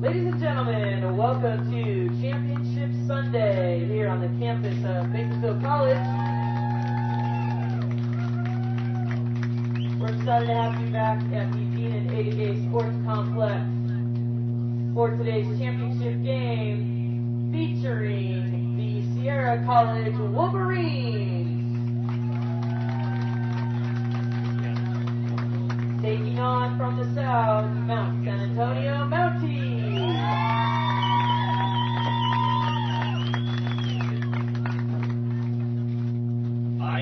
Ladies and gentlemen, welcome to Championship Sunday here on the campus of Bakersfield College. We're excited to have you back at the Dean and ADA Sports Complex for today's championship game featuring the Sierra College Wolverines. Taking on from the south, Mount San Antonio Mounties.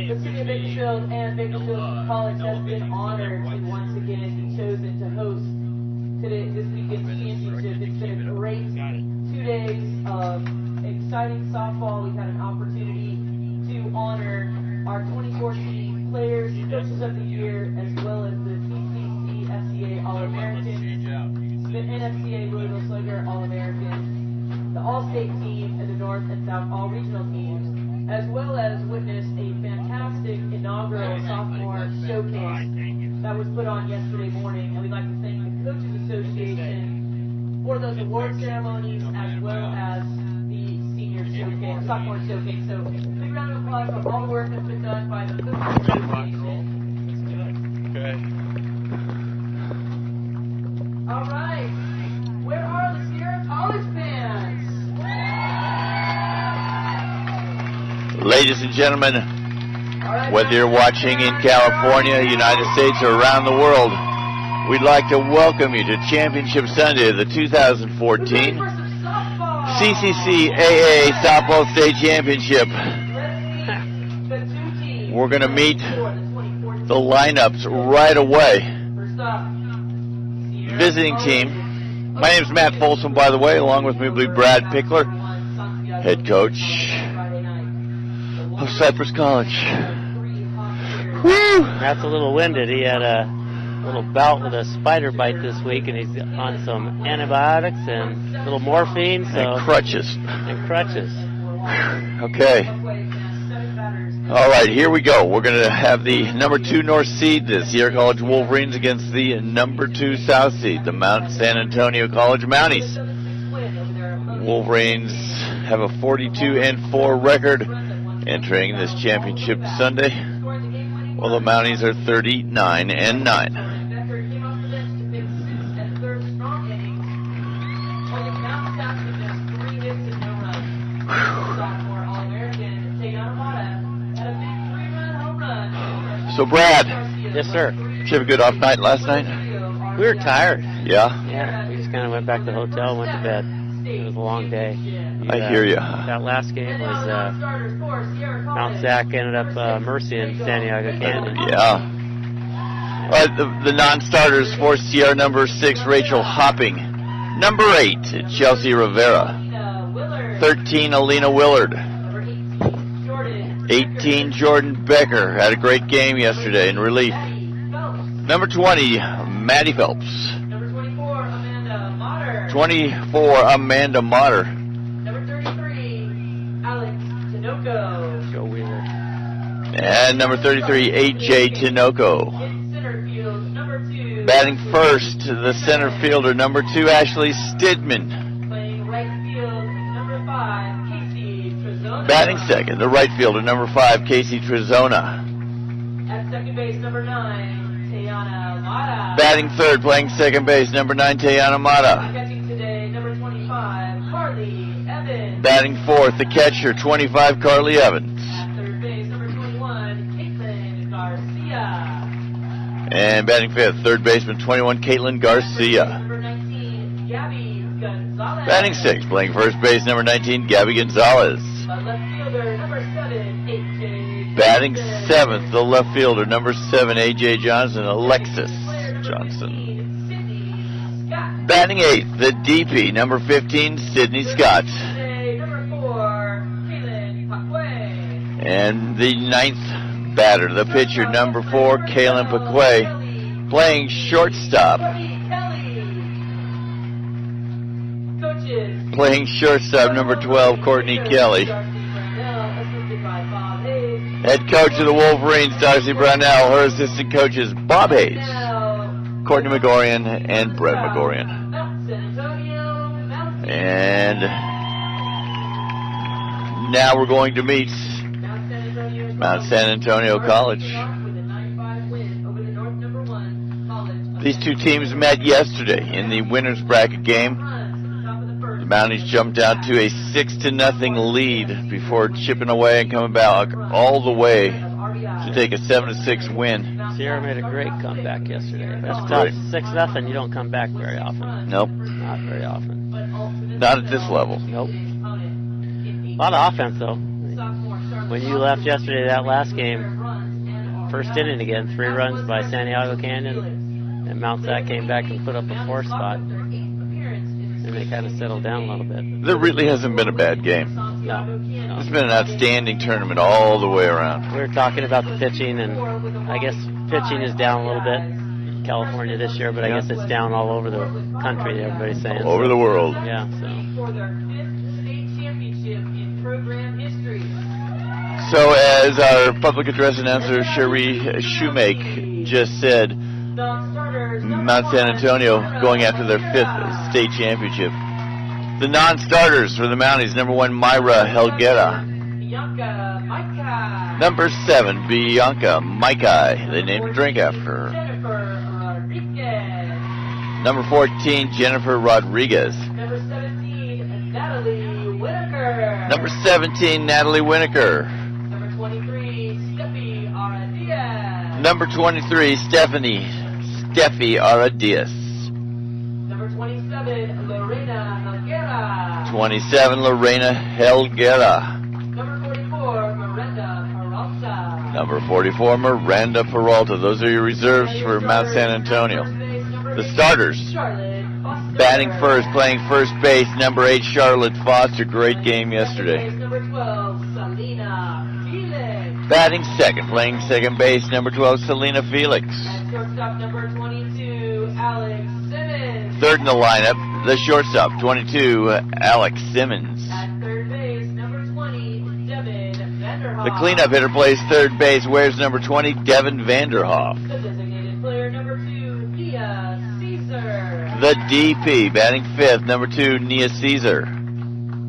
The City of Bakersfield and Bakersfield College has been honored to once again be chosen to host this weekend's championship. It's been a great 2 days of exciting softball. We've had an opportunity to honor our 2014 players, coaches of the year, as well as the CCCAA All-Americans, the NFCA Louisville Slugger All-Americans, the All-State team, and the North and South All-Regional teams, as well as witness a fantastic inaugural sophomore showcase that was put on yesterday morning. And we'd like to thank the Coaches Association for those award ceremonies, as well as the senior showcase, sophomore showcase. So big round of applause for all the work that's been done by the Coaches Association. Okay. All right. Where are the Sierra College fans? Ladies and gentlemen, whether you're watching in California, United States, or around the world, we'd like to welcome you to Championship Sunday of the 2014 CCCAA Softball State Championship. We're going to meet the lineups right away. Visiting team. My name's Matt Folsom, by the way. Along with me will be Brad Pickler, head coach of Cypress College. Woo! Matt's a little winded. He had a little bout with a spider bite this week, and he's on some antibiotics and little morphine. And crutches. Okay. All right, here we go. We're going to have the number 2 North seed, the Sierra College Wolverines, against the number 2 South seed, the Mount San Antonio College Mounties. Wolverines have a 42-4 record entering this championship Sunday, while the Mounties are 39-9. So, Brad. Yes, sir. Did you have a good off night last night? We were tired. Yeah? Yeah, we just kind of went back to the hotel, went to bed. It was a long day. I hear you. That last game was Mount SAC ended up mercying San Diego Canyon. Yeah. The non-starters for Sierra number 6, Rachel Hopping. Number 8, Chelsea Rivera. 13, Alina Willard. 18, Jordan Becker. Had a great game yesterday in relief. Number 20, Maddie Phelps. 24, Amanda Motter. Number 33, Alex Tinoco. Joe Wheeler. And number 33, AJ Tinoco. In center field, number 2. Batting first, the center fielder, number 2, Ashley Stidman. Playing right field, number 5, Casey Trezona. Batting second, the right fielder, number 5, Casey Trezona. At second base, number 9, Tayana Mata. Batting third, playing second base, number 9, Tayana Mata. Catching today, number 25, Carly Evans. Batting fourth, the catcher, 25, Carly Evans. At third base, number 21, Caitlin Garcia. And batting fifth, third baseman, 21, Caitlin Garcia. Number 19, Gabby Gonzalez. Batting sixth, playing first base, number 19, Gabby Gonzalez. Left fielder, number 7, AJ. Batting seventh, the left fielder, number 7, AJ Johnson, Alexis Johnson. Batting eighth, the DP, number 15, Sydney Scott. Number 4, Kaylin Pakwe. And the ninth batter, the pitcher, number 4, Kaylin Pakwe, playing shortstop. Coaches. Playing shortstop, number 12, Courtney Kelly. Head coach of the Wolverines, Darcy Brownell. Her assistant coaches, Bob Hayes, Courtney McGorian, and Brett McGorian. San Antonio And now we're going to meet Mount San Antonio College. These two teams met yesterday in the winner's bracket game. The Mounties jumped out to a 6-0 lead before chipping away and coming back all the way to take a 7-6 win. Sierra made a great comeback yesterday. That's tough. Great. 6-0, you don't come back very often. Nope. Not very often. Not at this level. Nope. A lot of offense, though. When you left yesterday, that last game, first inning again, 3 runs by Santiago Canyon, and Mount SAC came back and put up a 4 spot. And they kind of settled down a little bit. There really hasn't been a bad game. No. It's been an outstanding tournament all the way around. We were talking about the pitching, and I guess pitching is down a little bit in California this year, but I guess it's down all over the country, everybody's saying. All over the world. Yeah, so. For their 5th state championship in program history. So as our public address announcer, Cherie Shoemake, just said, Mount San Antonio going after their 5th state championship. The non-starters for the Mounties, number 1, Myra Helguera. Number 7, Bianca Maikai. They named a drink after her. Number 14, Jennifer Rodriguez. Number 17, Natalie Whitaker. Number 17, Natalie Winokur. Number 23, Steffi Aradias. Number 23, Steffi Aradias. Number 27, Lorena Helguera. 27, Lorena Helguera. Number 44, Miranda Peralta. Number 44, Miranda Peralta. Those are your reserves for Mount San Antonio. The starters, batting first, playing first base, number 8, Charlotte Foster. Great game yesterday. Number 12, Selena Felix. Batting second, playing second base, number 12, Selena Felix. At shortstop, number 22, Alex Simmons. Third in the lineup, the shortstop, 22, Alex Simmons. At third base, number 20, Devin Vanderhoff. The cleanup hitter plays third base, wears number 20, Devin Vanderhoff. The designated player, number 2, Nia Caesar. The DP, batting fifth, number 2, Nia Caesar.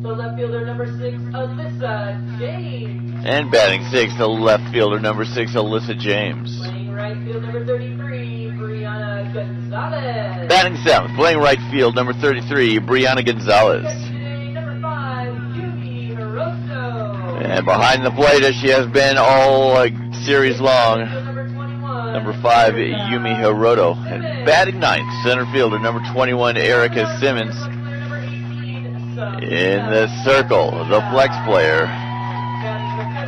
The left fielder, number 6, Alyssa James. And batting sixth, the left fielder, number 6, Alyssa James. Playing right field, number 33, Brianna Gonzalez. Batting seventh, playing right field, number 33, Brianna Gonzalez. Today, number 5, Yumi Hiroto. And behind the plate, as she has been all series long, Number 21, number 5, Yumi Hiroto. And batting ninth, center fielder, number 21, Erica Simmons. Number 18, In the circle, the flex player,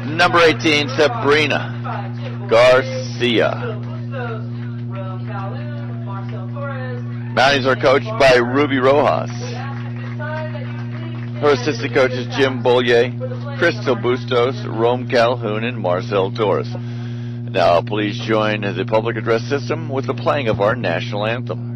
number 18, Sabrina Garcia. Mounties are coached by Ruby Rojas. Her assistant coaches Jim Bollier, Crystal Bustos, Rome Calhoun, and Marcel Torres. Now please join the public address system with the playing of our national anthem.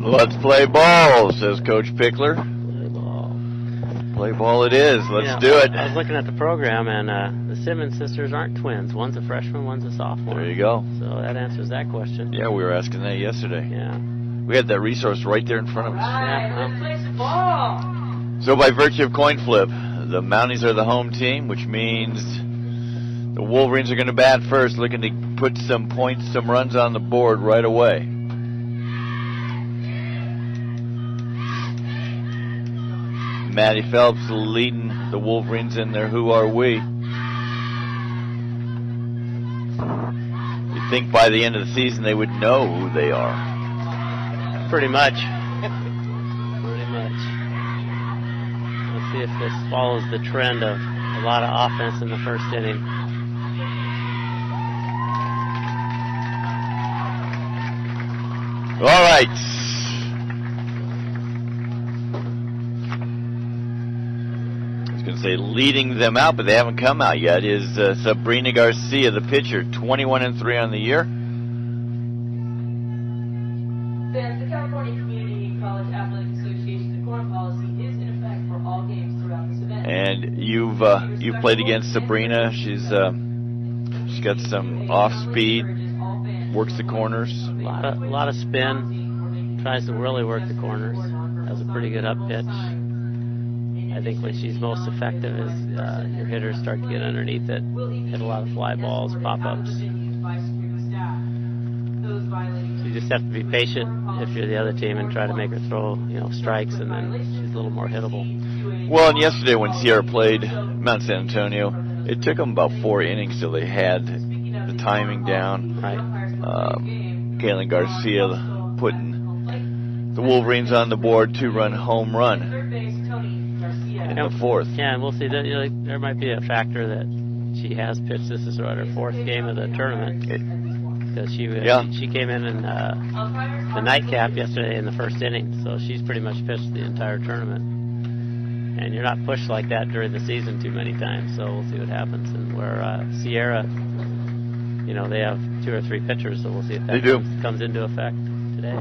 Let's play ball, says Coach Pickler. Play ball. Play ball it is. Let's do it. I was looking at the program, and the Simmons sisters aren't twins. One's a freshman, one's a sophomore. There you go. So that answers that question. Yeah, we were asking that yesterday. Yeah. We had that resource right there in front of us. Let's play some ball. So by virtue of coin flip, the Mounties are the home team, which means the Wolverines are going to bat first, looking to put some points, some runs on the board right away. Maddie Phelps leading the Wolverines in their Who Are We. You'd think by the end of the season they would know who they are. Pretty much. Pretty much. Let's see if this follows the trend of a lot of offense in the first inning. All right. I was going to say leading them out, but they haven't come out yet, is Sabrina Garcia, the pitcher, 21-3 on the year. The California Community College Athletic Association, the core policy is in effect for all games throughout this event. And you've played against Sabrina. She's got some off speed, works the corners. A lot of spin. Tries to really work the corners. Has a pretty good up pitch. I think when she's most effective is your hitters start to get underneath it, hit a lot of fly balls, pop-ups. So you just have to be patient if you're the other team and try to make her throw, strikes, and then she's a little more hittable. Well, and yesterday when Sierra played Mount San Antonio, it took them about 4 innings till they had the timing down. Right. Kaylin Garcia putting the Wolverines on the board, 2-run home run in the fourth. Yeah, and we'll see that there might be a factor that she has pitched. This is her 4th game of the tournament. Because she came in the nightcap yesterday in the first inning, so she's pretty much pitched the entire tournament. And you're not pushed like that during the season too many times, so we'll see what happens. And where Sierra, they have 2 or 3 pitchers, so we'll see if that comes into effect today.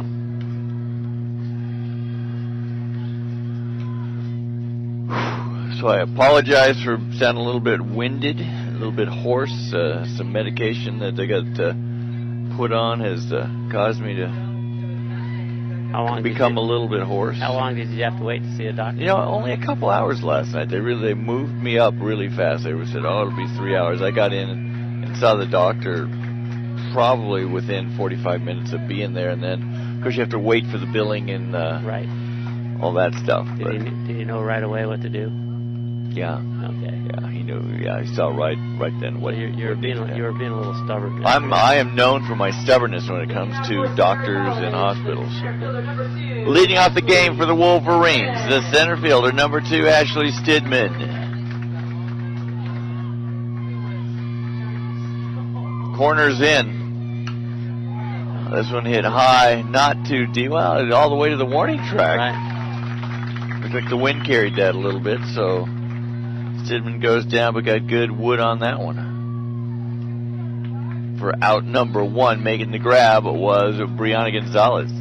So I apologize for sounding a little bit winded, a little bit hoarse. Some medication that they got put on has caused me to become a little bit hoarse. How long did you have to wait to see a doctor? Only a couple hours last night. They moved me up really fast. They said, it'll be 3 hours. I got in and saw the doctor probably within 45 minutes of being there, and then, of course, you have to wait for the billing and right. all that stuff. Did he know right away what to do? Yeah. Okay. Yeah, he knew. Yeah, he saw right then what. You were being a little stubborn. I am known for my stubbornness when it comes to doctors and hospitals. Leading off the game for the Wolverines, the center fielder, number 2, Ashley Stidman. Corners in. This one hit high, not too deep. Well, all the way to the warning track. Right. Looks like the wind carried that a little bit, so Stidman goes down, but got good wood on that one. For out number 1, making the grab was Brianna Gonzalez.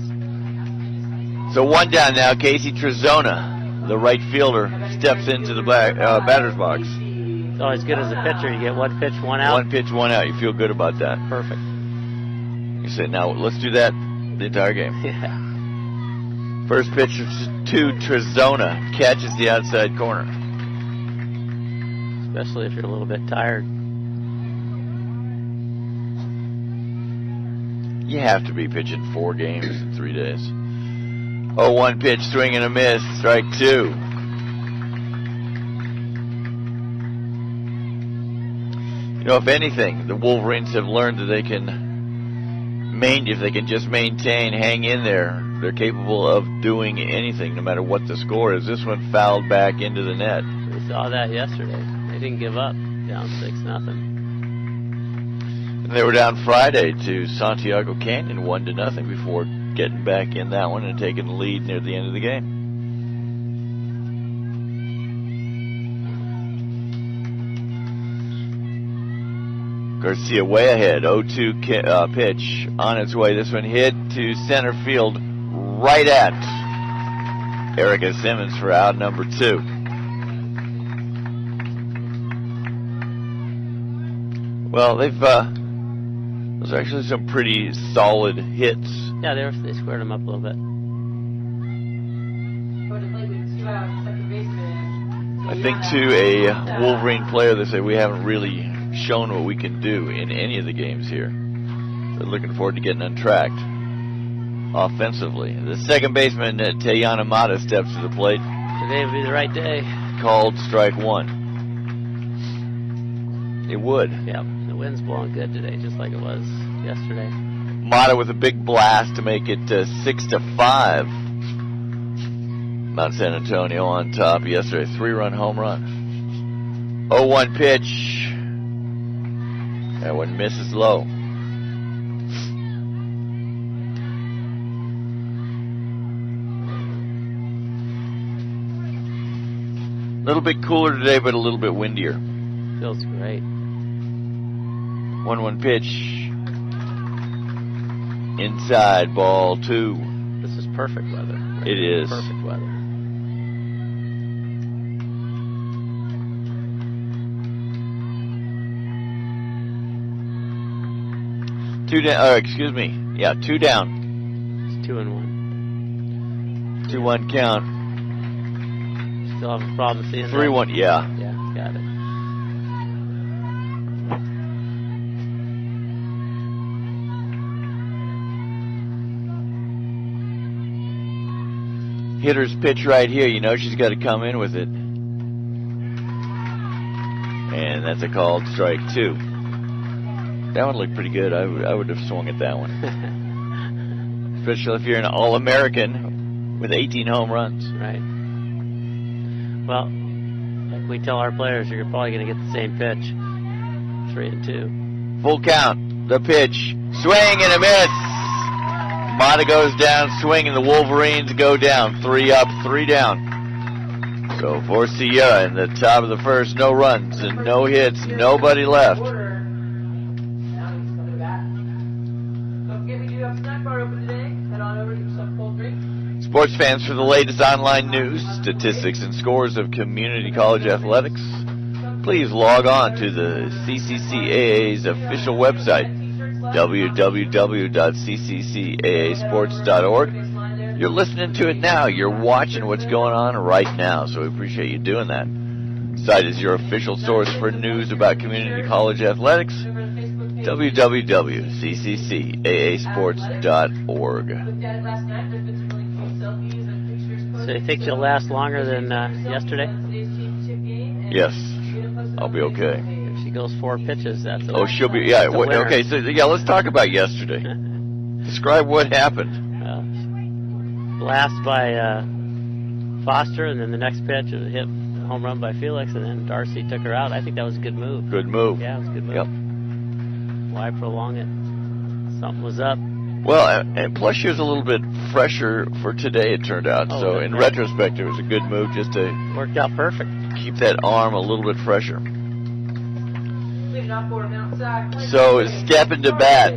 So 1 down now. Casey Trezona, the right fielder, steps into the batter's box. It's always good as a pitcher. You get 1 pitch, 1 out. 1 pitch, 1 out. You feel good about that. Perfect. You said, now let's do that the entire game. Yeah. First pitch to Trezona, catches the outside corner. Especially if you're a little bit tired. You have to be pitching 4 games in 3 days. 0-1 pitch, swing and a miss, strike 2. If anything, the Wolverines have learned that they can, if they can just maintain, hang in there, they're capable of doing anything, no matter what the score is. This one fouled back into the net. We saw that yesterday. They didn't give up, down 6-0. And they were down Friday to Santiago Canyon 1-0 before getting back in that one and taking the lead near the end of the game. Garcia way ahead, 0-2 pitch on its way. This one hit to center field, right at Erica Simmons for out number 2. Well, they've those are actually some pretty solid hits. Yeah, they squared them up a little bit. I think to a Wolverine player, they say we haven't really shown what we can do in any of the games here. They're looking forward to getting untracked offensively. The second baseman, Tayana Mata, steps to the plate. Today would be the right day. Called strike 1. It would. Yeah, the wind's blowing good today, just like it was yesterday. Mata with a big blast to make it 6-5. Mount San Antonio on top yesterday. 3-run home run. 0-1 pitch. That one misses low. A little bit cooler today, but a little bit windier. Feels great. 1-1 pitch. Inside, ball 2. This is perfect weather. Right? It is. Perfect weather. Two down. Excuse me. Yeah, 2 down. It's 2-1. 2-1 count. Still have a problem seeing 3-1. Yeah. Yeah, got it. Hitter's pitch right here. You know she's got to come in with it. And that's a called strike 2. That one looked pretty good. I would have swung at that one. Especially if you're an All-American with 18 home runs. Right. Well, like we tell our players, you're probably going to get the same pitch. 3-2. Full count. The pitch. Swing and a miss. Mata goes down, swing, and the Wolverines go down. 3 up, 3 down. So for Sierra in the top of the first, no runs and no hits, nobody left. Sports fans, for the latest online news, statistics, and scores of community college athletics, please log on to the CCCAA's official website, www.cccaasports.org. You're listening to it now. You're watching what's going on right now, so we appreciate you doing that. The site is your official source for news about community college athletics, www.cccaasports.org. So you think you'll last longer than yesterday? Yes, I'll be okay. If she goes 4 pitches, that's a Oh, she'll be, yeah, that's a winner. okay, so yeah, let's talk about yesterday. Describe what happened. Blast by Foster, and then the next pitch was a hit home run by Felix, and then Darcy took her out. I think that was a good move. Good move. Yeah, it was a good move. Yep. Why prolong it? Something was up. Well, and plus she was a little bit fresher for today, it turned out. Oh, So in retrospect, it was a good move just to worked out perfect. keep that arm a little bit fresher. So stepping to bat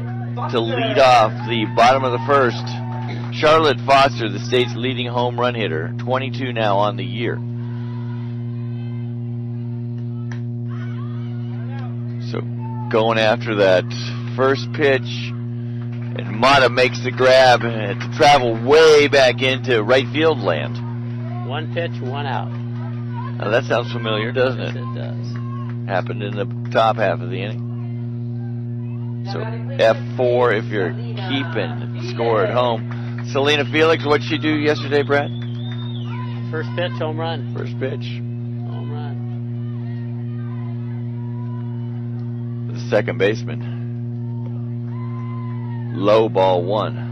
to lead off the bottom of the first, Charlotte Foster, the state's leading home run hitter, 22 now on the year. So going after that first pitch, and Mata makes the grab to travel way back into right field land. 1 pitch, 1 out. Now that sounds familiar, doesn't Yes, it? it does. Happened in the top half of the inning. So F4 if you're keeping score at home. Selena Felix, what'd she do yesterday, Brad? First pitch, home run. First pitch. Home run. The second baseman. Low ball 1.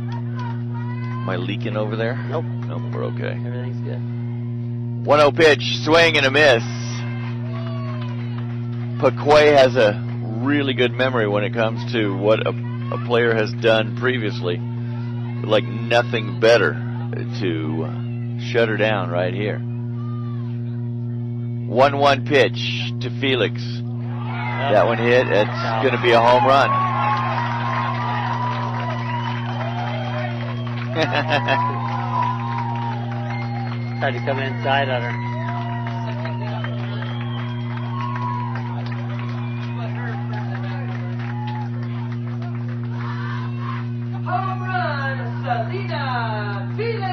Am I leaking over there? Nope. Nope, we're okay. Everything's good. 1-0 pitch, swing and a miss. Paquet has a really good memory when it comes to what a player has done previously. Like nothing better to shut her down right here. 1-1 pitch to Felix. That one hit. It's going to be a home run. Tried to come inside on her. Home run, Selena Felix.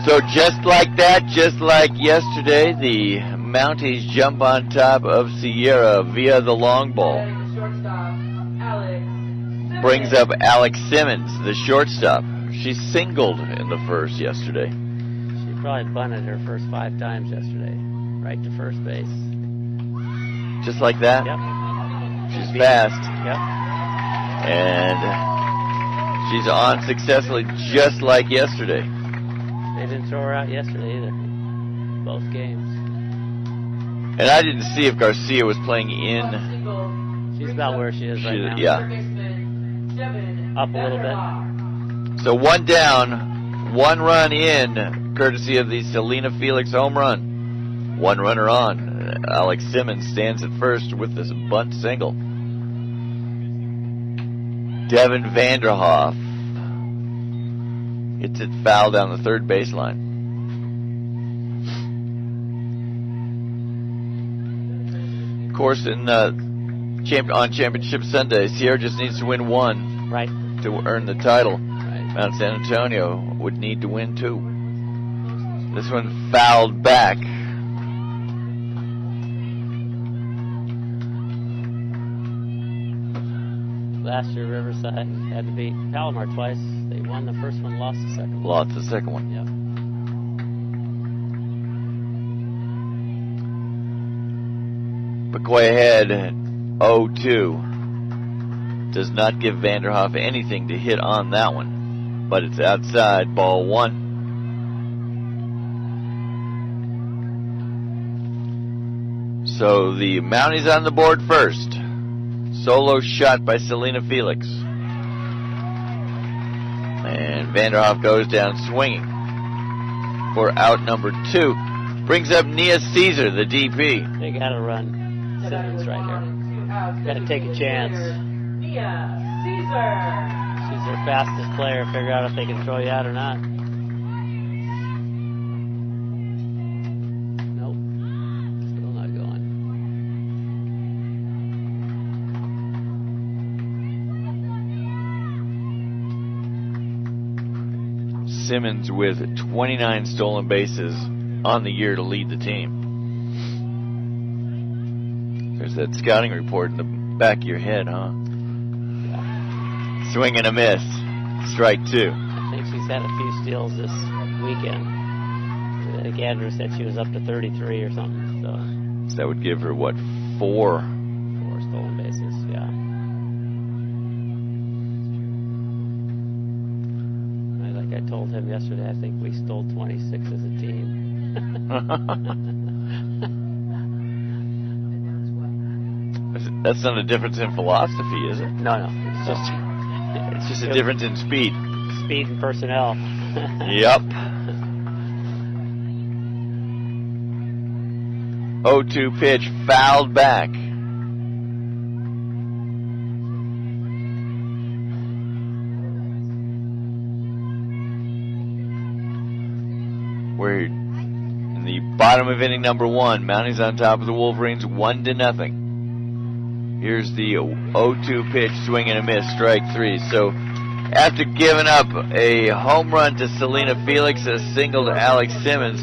So just like that, just like yesterday, the Mounties jump on top of Sierra via the long ball. Brings up Alex Simmons, the shortstop. She singled in the first yesterday. She probably bunted her first 5 times yesterday, right to first base. Just like that? Yep. She's fast. Yep. And she's on successfully just like yesterday. They didn't throw her out yesterday either. Both games. And I didn't see if Garcia was playing in. She's about where she is right now. Yeah. Up a little bit. So 1 down, 1 run in, courtesy of the Selena Felix home run. 1 runner on. Alex Simmons stands at first with this bunt single. Devin Vanderhoff hits it foul down the third baseline. Of course, on Championship Sunday, Sierra just needs to win 1 right to earn the title. Right. Mount San Antonio would need to win 2. This one fouled back. Last year, Riverside had to beat Palomar twice. They won the first one, lost the second one. Lost the second one. Yep. McCoy ahead 0-2. Does not give Vanderhoff anything to hit on that one. But it's outside, ball 1. So the Mounties on the board first. Solo shot by Selena Felix. And Vanderhoff goes down swinging for out number 2. Brings up Nia Caesar, the DP. They got to run Simmons right here. Got to take a chance. Nia Caesar. She's their fastest player. Figure out if they can throw you out or not. Nope. Still not going. Simmons with 29 stolen bases on the year to lead the team. There's that scouting report in the back of your head, huh? Yeah. Swing and a miss. Strike 2. I think she's had a few steals this weekend. I think Andrew said she was up to 33 or something. So that would give her, what, 4? 4 stolen bases, yeah. Like I told him yesterday, I think we stole 26 as a team. That's not a difference in philosophy, is it? No. It's just a difference in speed. Speed and personnel. Yep. 0-2 pitch, fouled back. We're in the bottom of inning number 1. Mounties on top of the Wolverines, 1-0. Here's the 0-2 pitch, swing and a miss, strike 3. So after giving up a home run to Selena Felix, a single to Alex Simmons,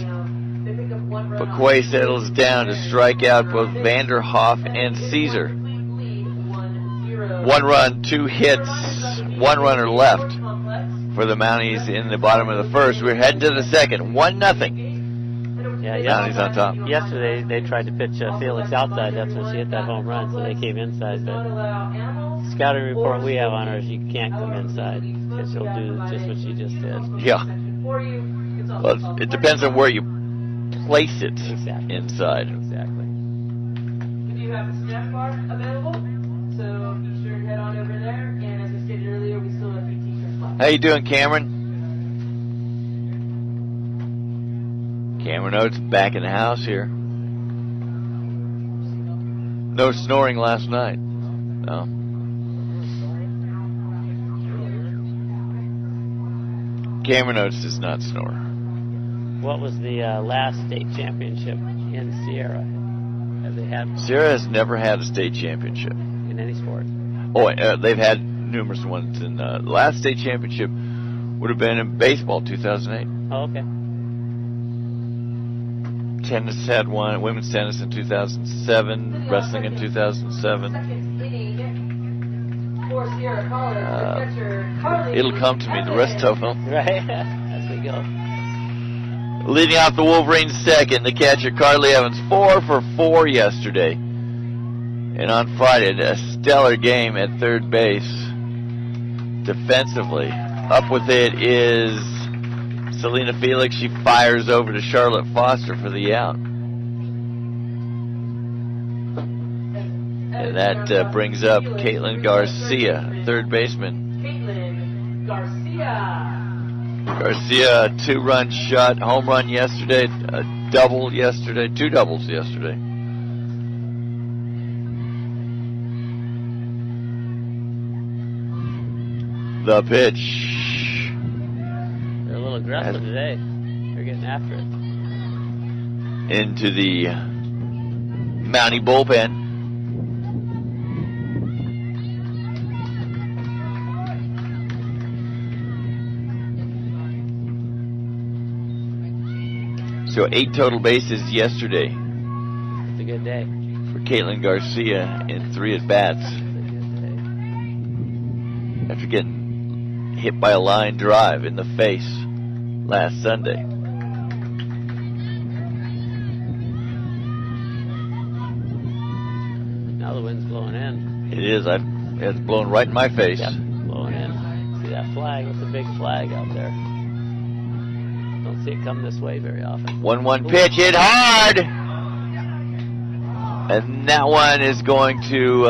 McQuay settles down to strike out both Vanderhoff and Caesar. 1 run, 2 hits, 1 runner left for the Mounties in the bottom of the first. We're heading to the second, 1-0. Yeah, Mounties on top. Yesterday they tried to pitch Felix outside. That's when she hit that home run, so they came inside. But scouting report we have on her is you can't come inside because she'll do just what she just did. Yeah. Well, it depends on where you place it Exactly. inside. Exactly. We do have a snack bar available, so be sure to head on over there. And as I stated earlier, we still have a few t-shirts left. How you doing, Cameron? Cameron Oates back in the house here. No snoring last night. No. Cameron Oates does not snore. What was the last state championship in Sierra? Have they had? Sierra has never had a state championship. In any sport? Oh, they've had numerous ones. And the last state championship would have been in baseball, 2008. Oh, okay. Tennis had one, women's tennis in 2007, wrestling in 2007. It'll come to me, the rest of them. Right, as we go. Leading off the Wolverines second, the catcher Carly Evans, 4 for 4 yesterday. And on Friday, a stellar game at third base. Defensively, up with it is Selena Felix. She fires over to Charlotte Foster for the out. And that brings up Caitlin Garcia, third baseman. Caitlin Garcia. Garcia, a 2-run shot, home run yesterday, a double yesterday, 2 doubles yesterday. The pitch. They're a little aggressive today. They're getting after it. Into the Mountie bullpen. So 8 total bases yesterday. It's a good day. For Caitlin Garcia in 3 at-bats. It's a good day. After getting hit by a line drive in the face last Sunday. Now the wind's blowing in. It is. It's blowing right in my face. Yep, blowing in. See that flag? That's a big flag out there. Don't see it come this way very often. 1-1 pitch, hit hard! And that one is going to...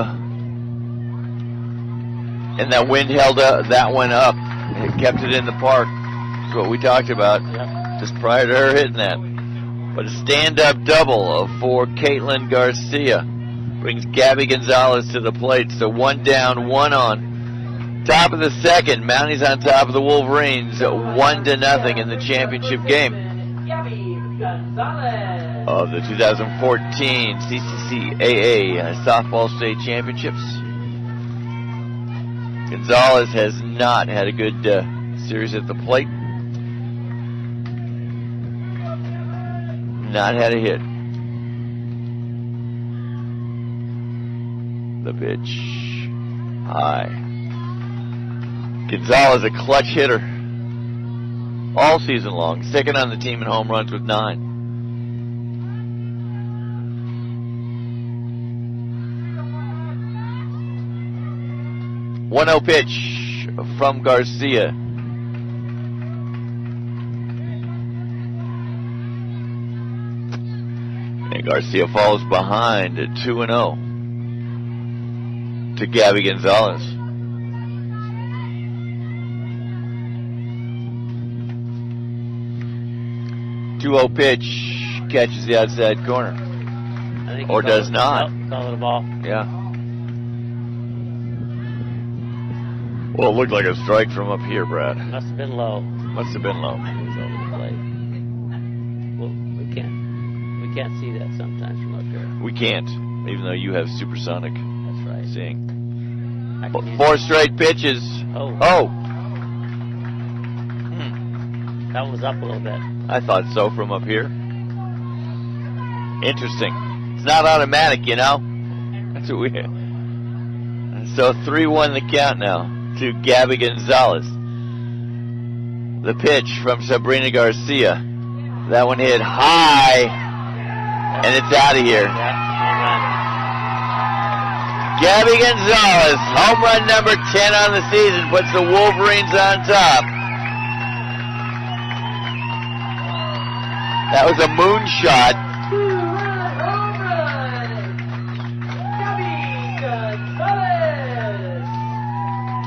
and that wind held that one up. It kept it in the park. That's what we talked about just prior to her hitting that. But a stand-up double for Caitlin Garcia brings Gabby Gonzalez to the plate. So 1 down, 1 on. Top of the second, Mounties on top of the Wolverines, 1-0 in the championship game of the 2014 CCCAA Softball State Championships. Gonzalez has not had a good series at the plate. Not had a hit. The pitch high. Gonzalez, a clutch hitter all season long. Second on the team in home runs with 9. 1-0 pitch from Garcia. And Garcia falls behind at 2-0 to Gabby Gonzalez. 2-0 pitch, catches the outside corner. Or does not. Call it a ball. Yeah. Well, it looked like a strike from up here, Brad. Must have been low. Must have been low. It was over the plate. Well, we can't see that sometimes from up here. We can't, even though you have supersonic That's right. seeing. I can use 4 straight pitches. Oh. That was up a little bit. I thought so from up here. Interesting. It's not automatic, you know. That's what we. So 3-1 the count now to Gabby Gonzalez. The pitch from Sabrina Garcia. That one hit high, and it's out of here. Gabby Gonzalez, home run number 10 on the season, puts the Wolverines on top. That was a moonshot. 2-run home run. Gabby Gonzalez.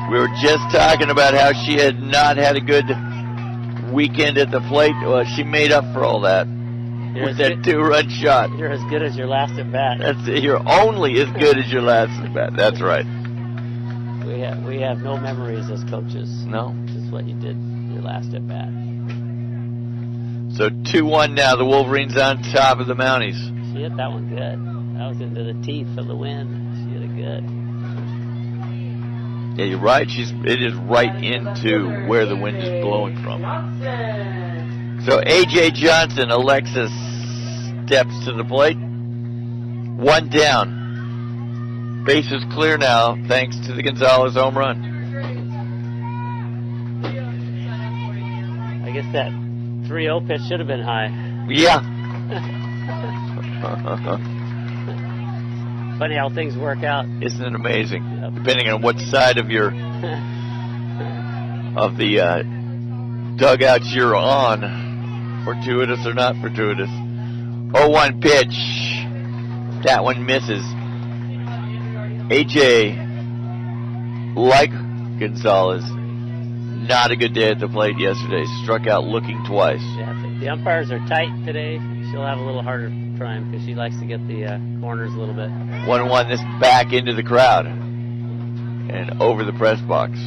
We were just talking about how she had not had a good weekend at the plate. Well, she made up for all that. with that 2-run shot. You're as good as your last at bat. That's it. You're only as good as your last at bat. That's right. We have no memories as coaches. No. Just what you did your last at bat. So 2-1 now. The Wolverines on top of the Mounties. She hit that one good. That was into the teeth of the wind. She hit it good. Yeah, you're right. It is right into where the wind is blowing from. So A.J. Johnson, Alexis steps to the plate. 1 down. Base is clear now, thanks to the Gonzalez home run. I guess that 3-0 pitch should have been high. Yeah. Funny how things work out. Isn't it amazing? Yep. Depending on what side of the dugouts you're on, fortuitous or not fortuitous. 0-1 pitch. That one misses. AJ, like Gonzalez, not a good day at the plate yesterday. Struck out looking twice. Yeah, the umpires are tight today. She'll have a little harder time because she likes to get the corners a little bit. 1-1, this back into the crowd and over the press box.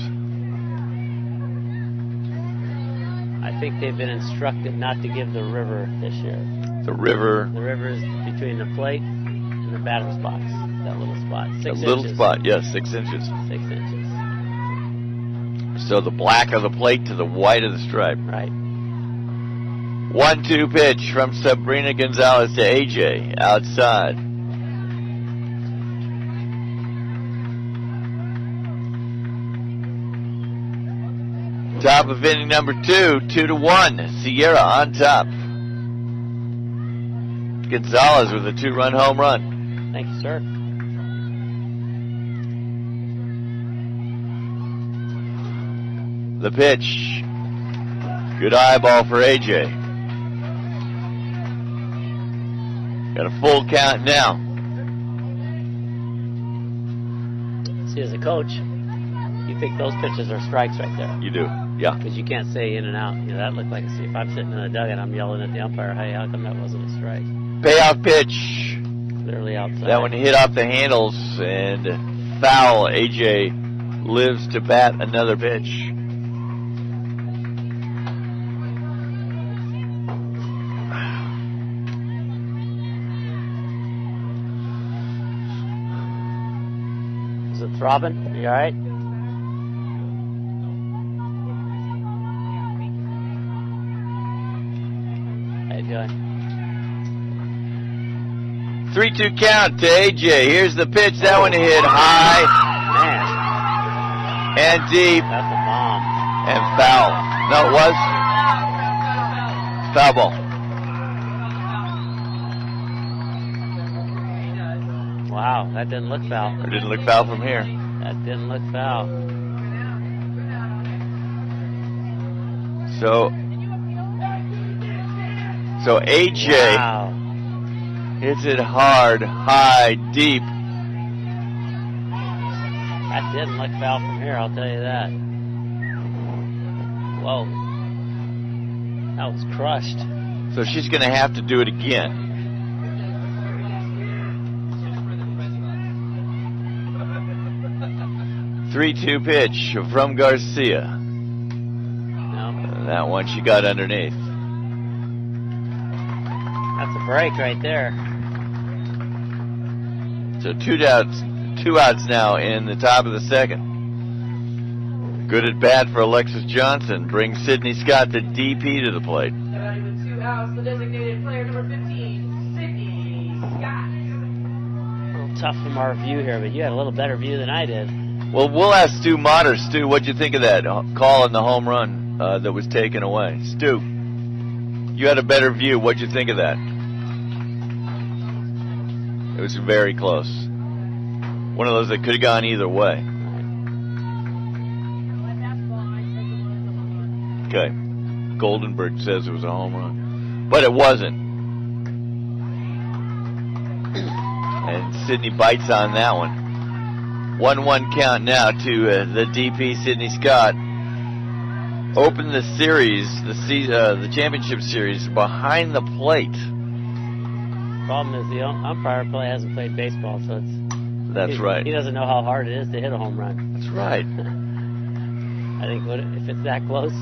I think they've been instructed not to give the river this year. The river. The river is between the plate and the batter's box. That little spot. 6 inches. Little spot, yes, 6 inches. 6 inches. So the black of the plate to the white of the stripe. Right. 1-2 pitch from Sabrina Gonzalez to AJ outside. Top of inning number 2, 2-1. Sierra on top. Gonzalez with a 2-run home run. Thank you, sir. The pitch. Good eyeball for AJ. Got a full count now. See, as a coach, you think those pitches are strikes right there. You do, yeah. Because you can't say in and out. You know, that looked like a, if I'm sitting in the dugout, I'm yelling at the umpire, hey, how come that wasn't a strike? Payoff pitch. Clearly outside. That one hit off the handles and foul. AJ lives to bat another pitch. Is it throbbing? Are you alright? How you doing? 3-2 count to AJ. Here's the pitch. That one hit high Man, and deep that's a bomb. and foul. No, it was foul ball. Wow, that didn't look foul. It didn't look foul from here. That didn't look foul. So AJ Wow. hits it hard, high, deep. That didn't look foul from here, I'll tell you that. Whoa. That was crushed. So she's going to have to do it again. Three-two pitch from Garcia. No. That one she got underneath. That's a break right there. So two outs now in the top of the second. Good at bat for Alexis Johnson. Brings Sydney Scott, the DP, to the plate. Batting with 2 outs, the designated player number 15, Sydney Scott. A little tough from our view here, but you had a little better view than I did. Well, we'll ask Stu Motter. Stu, what'd you think of that call on the home run that was taken away? Stu, you had a better view. What'd you think of that? It was very close. One of those that could have gone either way. Okay. Goldenberg says it was a home run. But it wasn't. And Sydney bites on that one. 1-1 count now to the DP, Sydney Scott. Opened the series, the championship series, behind the plate Problem is the umpire probably hasn't played baseball, so That's right. He doesn't know how hard it is to hit a home run. That's right. I think if it's that close,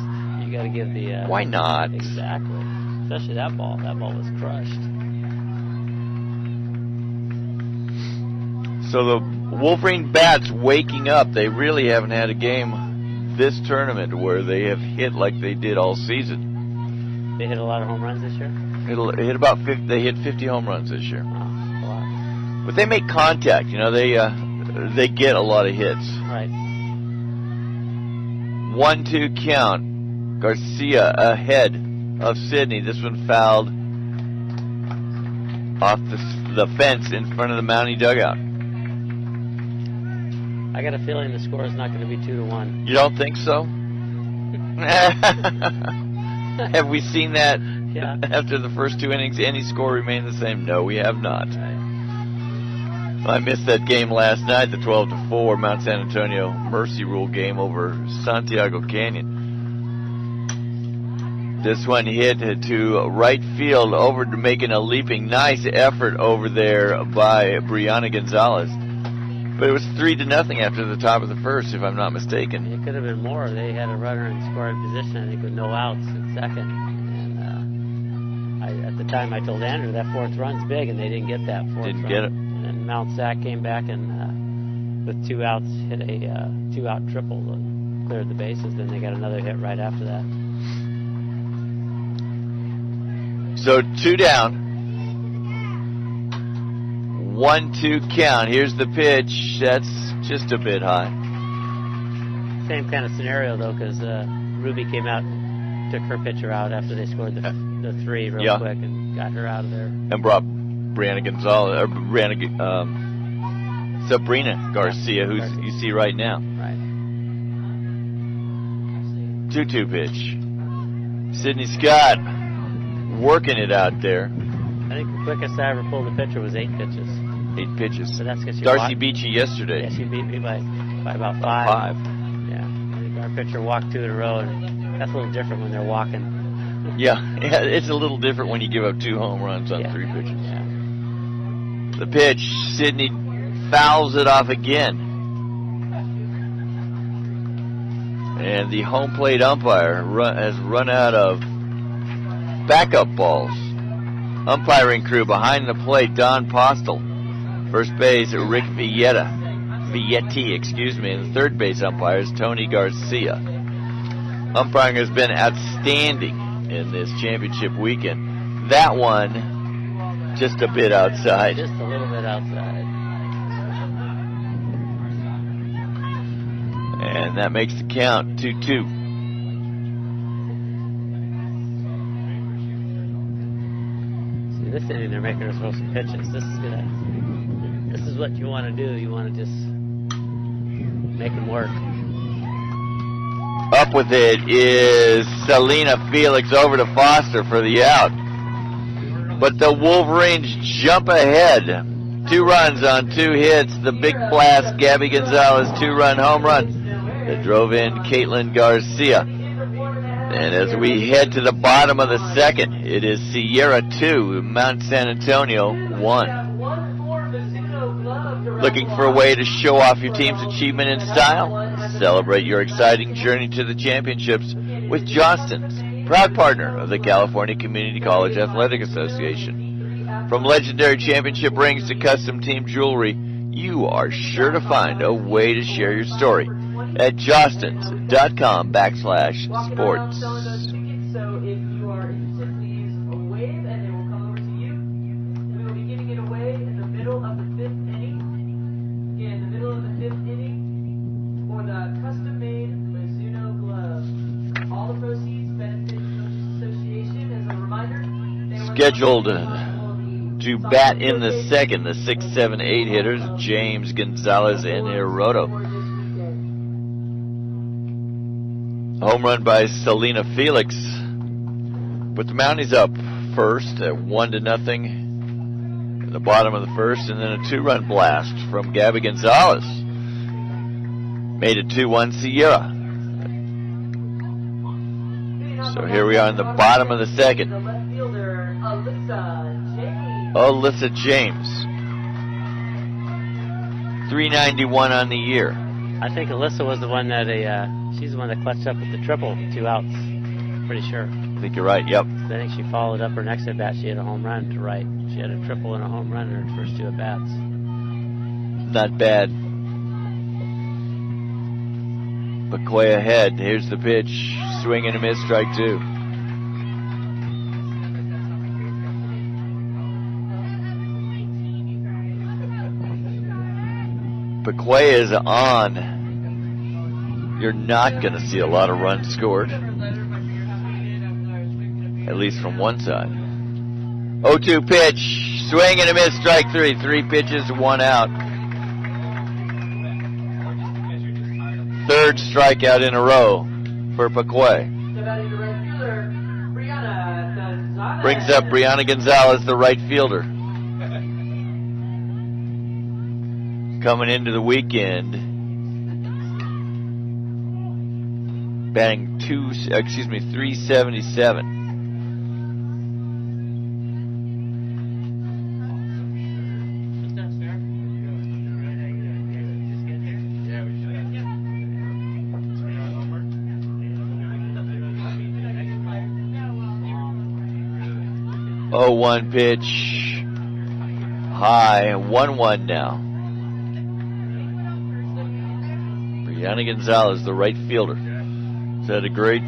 you got to give the. Why not? Exactly. Especially that ball. That ball was crushed. So the Wolverine bats waking up. They really haven't had a game this tournament where they have hit like they did all season. They hit a lot of home runs this year. They hit about 50. They hit 50 home runs this year. Oh, a lot. But they make contact. You know, they get a lot of hits. Right. 1-2 count. Garcia ahead of Sidney. This one fouled off the fence in front of the Mountie dugout. I got a feeling the score is not going to be 2-1. You don't think so? Have we seen that? Yeah. After the first 2 innings, any score remained the same? No, we have not. Right. I missed that game last night, the 12-4 Mount San Antonio Mercy Rule game over Santiago Canyon. This one hit to right field, over to making a leaping, nice effort over there by Brianna Gonzalez. But it was 3-0 after the top of the first, if I'm not mistaken. It could have been more. They had a runner in scoring position, I think, with no outs at second. And at the time, I told Andrew that fourth run's big, and they didn't get that fourth run. Didn't get it. And then Mount SAC came back and, with 2 outs, hit a 2-out triple and cleared the bases. Then they got another hit right after that. So 2 down. 1-2 count. Here's the pitch. That's just a bit high. Same kind of scenario, though, because Ruby came out, took her pitcher out after they scored the 3 real quick and got her out of there. And brought Brianna Gonzalez, or Sabrina Garcia, who you see right now. Right. 2-2 pitch. Sidney Scott working it out there. I think the quickest I ever pulled a pitcher was 8 pitches. 8 pitches. So that's because Darcy beat you yesterday. Yeah, she beat me by about 5. 5. Yeah. I think our pitcher walked 2 in a row, and that's a little different when they're walking. Yeah, it's a little different when you give up 2 home runs on 3 pitches. Yeah. The pitch, Sidney fouls it off again. And the home plate umpire has run out of backup balls. Umpiring crew behind the plate, Don Postel. First base, Rick Vietti, excuse me. And the third base umpire is Tony Garcia. Umpiring has been outstanding in this championship weekend. That one, just a bit outside. Just a little bit outside. And that makes the count 2-2. See, this inning they're making us throw some pitches. This is what you want to do. You want to just make them work. Up with it is Selena Felix over to Foster for the out. But the Wolverines jump ahead. 2 runs on 2 hits. The big blast, Gabby Gonzalez 2-run home run that drove in Caitlin Garcia. And as we head to the bottom of the second, it is Sierra 2, Mount San Antonio 1. Looking for a way to show off your team's achievement in style? Celebrate your exciting journey to the championships with Johnston's, proud partner of the California Community College Athletic Association. From legendary championship rings to custom team jewelry, you are sure to find a way to share your story at johnston's.com/sports. So if you are interested, please wave and they will come over to you. We will be giving it away in the middle of the 5th inning. Again, the middle of the 5th inning for the custom-made Mizuno glove. All the proceeds benefit the Coaches Association. As a reminder, they were Scheduled to bat in the second, the 6, 7, 8 hitters, James Gonzalez and Hiroto. Home run by Selena Felix. Put the Mounties up first at 1-0 in the bottom of the first, and then a 2-run blast from Gabby Gonzalez. Made it 2-1 Sierra. So here we are in the bottom of the second. The left fielder, Alyssa James. Alyssa James. 391 on the year. I think Alyssa was the one that she's the one that clutched up with the triple, 2 outs. Pretty sure. I think you're right, yep. I think she followed up her next at bat. She had a home run to right. She had a triple and a home run in her first 2 at bats. Not bad. McCoy ahead. Here's the pitch. Swing and a miss, strike 2. McCoy is on. You're not going to see a lot of runs scored. At least from one side. 0-2 pitch. Swing and a miss, strike 3. 3 pitches, 1 out. 3rd strikeout in a row for McCoy. Brings up Brianna Gonzalez, the right fielder. Coming into the weekend, batting 377. Oh, 1 pitch, high, 1-1 now. Brianna Gonzalez, the right fielder, has had a great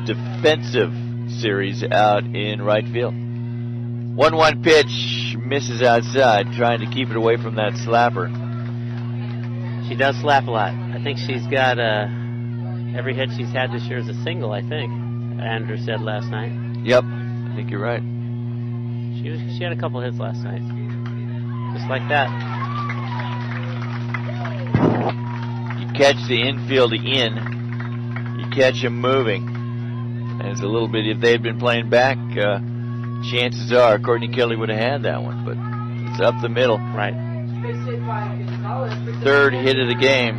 defensive series out in right field. 1-1 pitch, misses outside, trying to keep it away from that slapper. She does slap a lot. I think she's got every hit she's had this year is a single, I think. Andrew said last night. Yep, I think you're right. She had a couple hits last night. Just like that. Catch the infield in, you catch him moving, and it's a little bit, if they had been playing back, chances are Courtney Kelly would have had that one, but it's up the middle. Right. 3rd hit of the game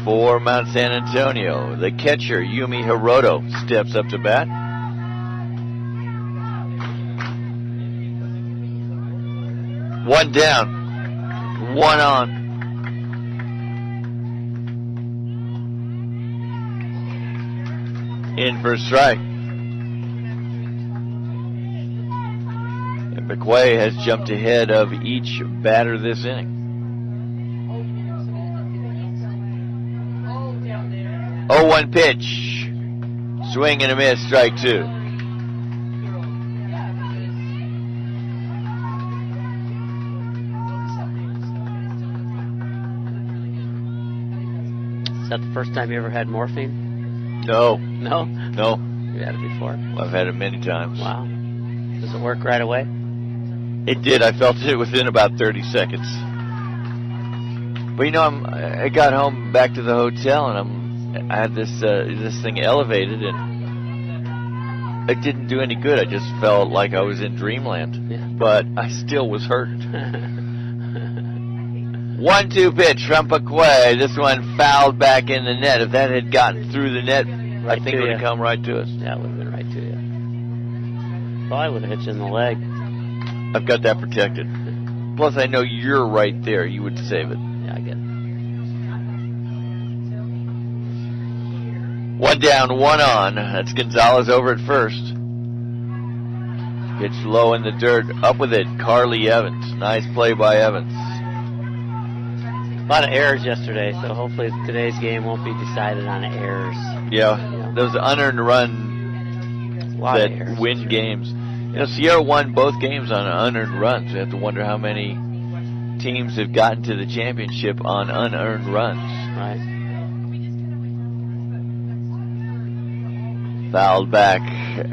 for Mount San Antonio. The catcher, Yumi Hiroto, steps up to bat. One down, 1 on. In for a strike. And McQuay has jumped ahead of each batter this inning. 0-1 pitch. Swing and a miss, strike 2. Is that the first time you ever had morphine? No. No? No. You had it before? Well, I've had it many times. Wow. Does it work right away? It did. I felt it within about 30 seconds. But you know, I got home back to the hotel, and I had this thing elevated, and it didn't do any good. I just felt like I was in dreamland. Yeah. But I still was hurt. 1-2 pitch from McQuay. This one fouled back in the net. If that had gotten through the net, I think it would have come right to us. Yeah, it would have been right to you. Probably would have hit you in the leg. I've got that protected. Plus, I know you're right there. You would save it. Yeah, I get it. 1 down, 1 on. That's Gonzalez over at first. Pitch low in the dirt. Up with it, Carly Evans. Nice play by Evans. A lot of errors yesterday, so hopefully today's game won't be decided on errors. Yeah, those unearned run that win games. You know, Sierra won both games on unearned runs. You have to wonder how many teams have gotten to the championship on unearned runs. Right. Fouled back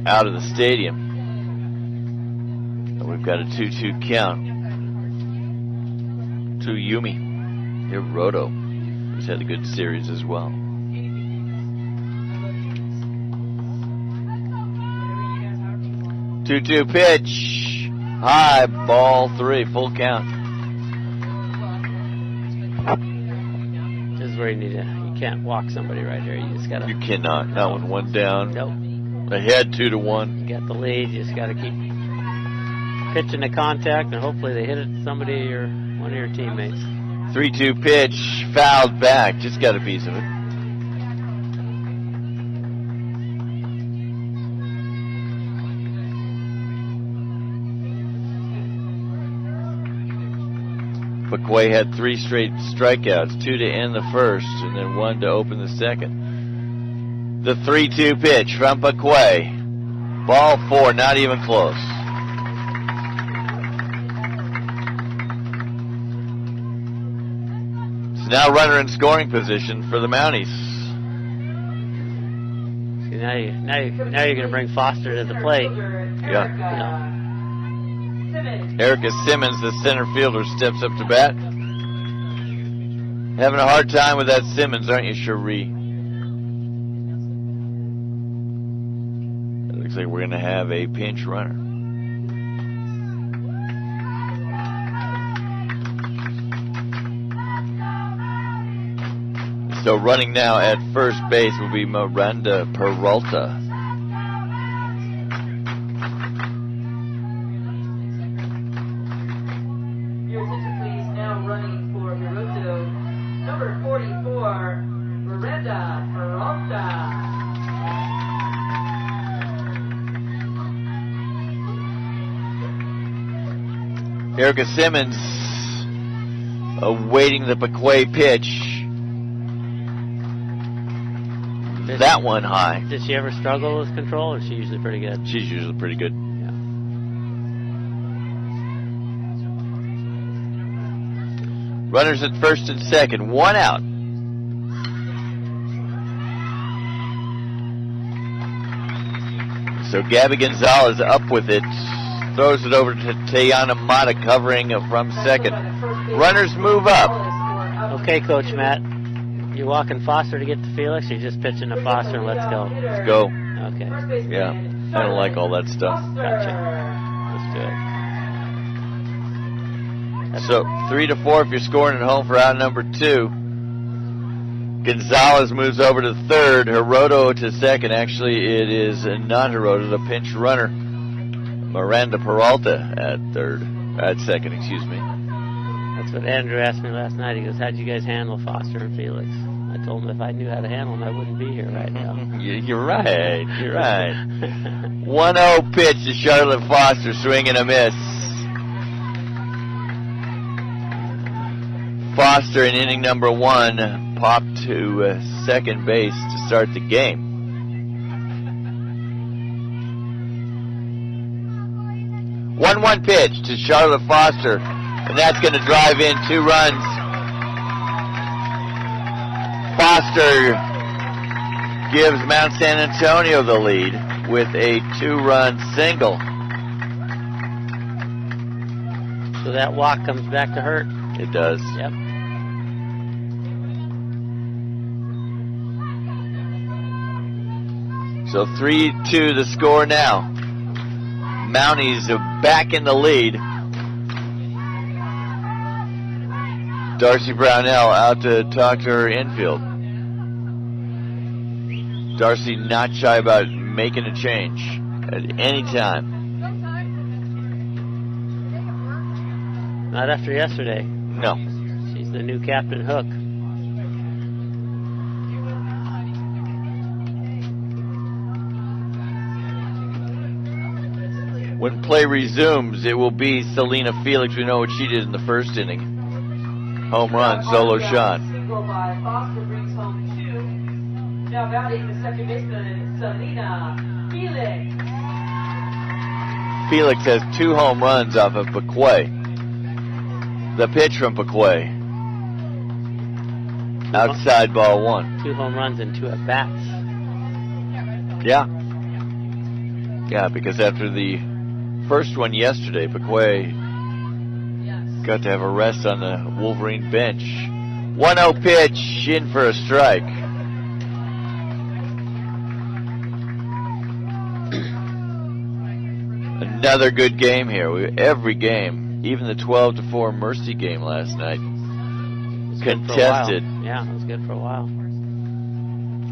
out of the stadium. We've got a 2-2 count to Yumi Hiroto, who's had a good series as well. 2-2 pitch. High, ball 3, full count. This is where you can't walk somebody right here. You just gotta. You cannot. That one down. Nope. Ahead 2-1. You got the lead. You just gotta keep pitch into contact, and hopefully they hit it to somebody or one of your teammates. 3-2 pitch, fouled back. Just got a piece of it. McQuay had 3 straight strikeouts, 2 to end the first, and then 1 to open the second. The 3-2 pitch from McQuay. Ball 4, not even close. So now runner in scoring position for the Mounties. See, now you're going to bring Foster to the plate. Yeah. Erica Simmons, the center fielder, steps up to bat. Having a hard time with that Simmons, aren't you, Cherie? It looks like we're going to have a pinch runner. So running now at first base will be Miranda Peralta. Your attention please, now running for Hiroto, number 44, Miranda Peralta. Erica Simmons awaiting the McQuay pitch. That one high. Did she ever struggle with control, or is she usually pretty good? She's usually pretty good. Yeah. Runners at first and second, 1 out. So Gabby Gonzalez up with it. Throws it over to Tayana Mata covering from second. Runners move up. Okay, Coach Matt. You walking Foster to get to Felix, or you just pitching to Foster and let's go? Let's go. Okay. Yeah. I don't like all that stuff. Gotcha. That's good. So 3-4 if you're scoring at home for out number 2. Gonzalez moves over to third. Hiroto to second. Actually, it is not Hiroto, the pinch runner. Miranda Peralta at second, excuse me. That's what Andrew asked me last night. He goes, how'd you guys handle Foster and Felix? I told him if I knew how to handle them, I wouldn't be here right now. You're right. You're right. 1-0 pitch to Charlotte Foster, swing and a miss. Foster in inning number 1 popped to second base to start the game. 1-1 pitch to Charlotte Foster, and that's going to drive in 2 runs. Foster gives Mount San Antonio the lead with a 2-run single. So that walk comes back to hurt. It does. Yep. So 3-2 the score now. Mounties are back in the lead. Darcy Brownell out to talk to her infield. Darcy not shy about making a change at any time. Not after yesterday. No. She's the new Captain Hook. When play resumes, it will be Selena Felix. We know what she did in the first inning. Home run, solo shot. Single by Foster brings home 2. Now batting the second baseman, Selena Felix. Felix has 2 home runs off of McQuay. The pitch from McQuay. Outside ball 1. 2 home runs and 2 at-bats. Yeah. Yeah, because after the first one yesterday, McQuay got to have a rest on the Wolverine bench. 1-0 pitch, in for a strike. Another good game here. Every game, even the 12-4 Mercy game last night, contested. Yeah, it was good for a while.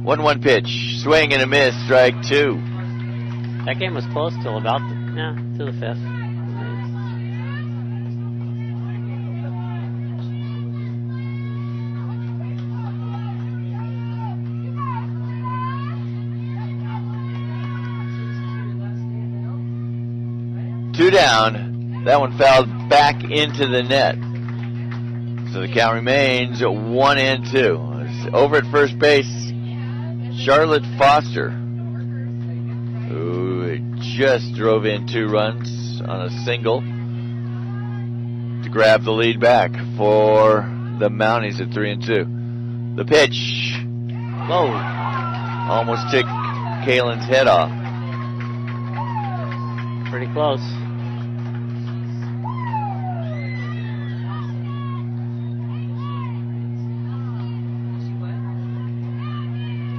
1-1 pitch, swing and a miss, strike 2. That game was close till about to the 5th. 2 down. That one fouled back into the net. So the count remains 1-2. Over at first base, Charlotte Foster, who just drove in 2 runs on a single to grab the lead back for the Mounties at 3-2. The pitch. Whoa. Almost took Kalen's head off. Pretty close.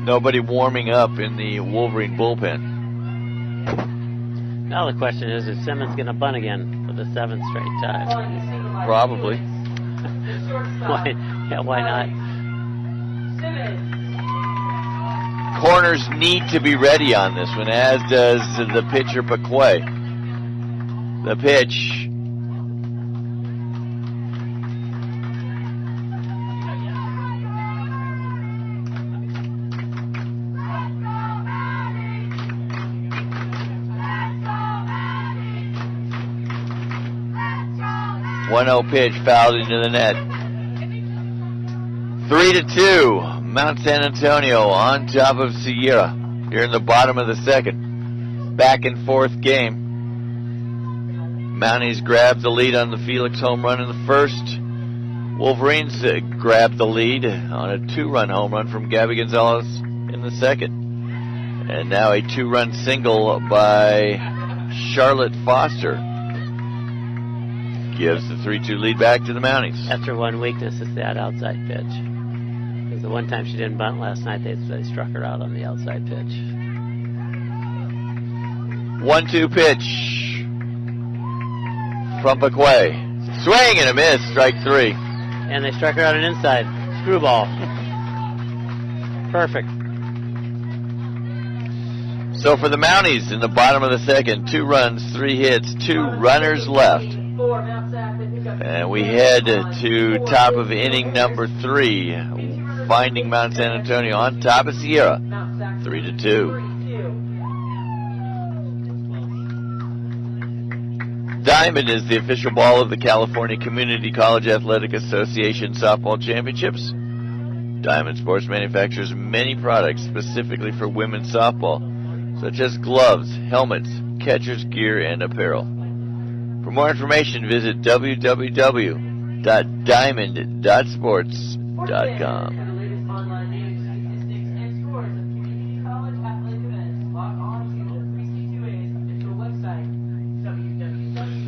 Nobody warming up in the Wolverine bullpen. Now the question is Simmons going to bunt again for the 7th straight time? Probably. Why not? Corners need to be ready on this one, as does the pitcher Paquet. The pitch. One-0 pitch fouled into the net. 3-2. Mount San Antonio on top of Sierra here in the bottom of the 2nd. Back and forth game. Mounties grabbed the lead on the Felix home run in the 1st. Wolverines grabbed the lead on a 2-run home run from Gabby Gonzalez in the 2nd. And now a 2-run single by Charlotte Foster gives the 3-2 lead back to the Mounties. That's her one weakness, is that outside pitch. Because the one time she didn't bunt last night, they struck her out on the outside pitch. 1-2 pitch from Paquet. Swing and a miss, strike 3. And they struck her out an inside. Screwball. Perfect. So for the Mounties in the bottom of the 2nd, 2 runs, 3 hits, 2 runners left. And we head to top of inning number 3, finding Mount San Antonio on top of Sierra, 3-2. Diamond is the official ball of the California Community College Athletic Association Softball Championships. Diamond Sports manufactures many products specifically for women's softball, such as gloves, helmets, catcher's gear, and apparel. For more information, visit www.diamond.sports.com.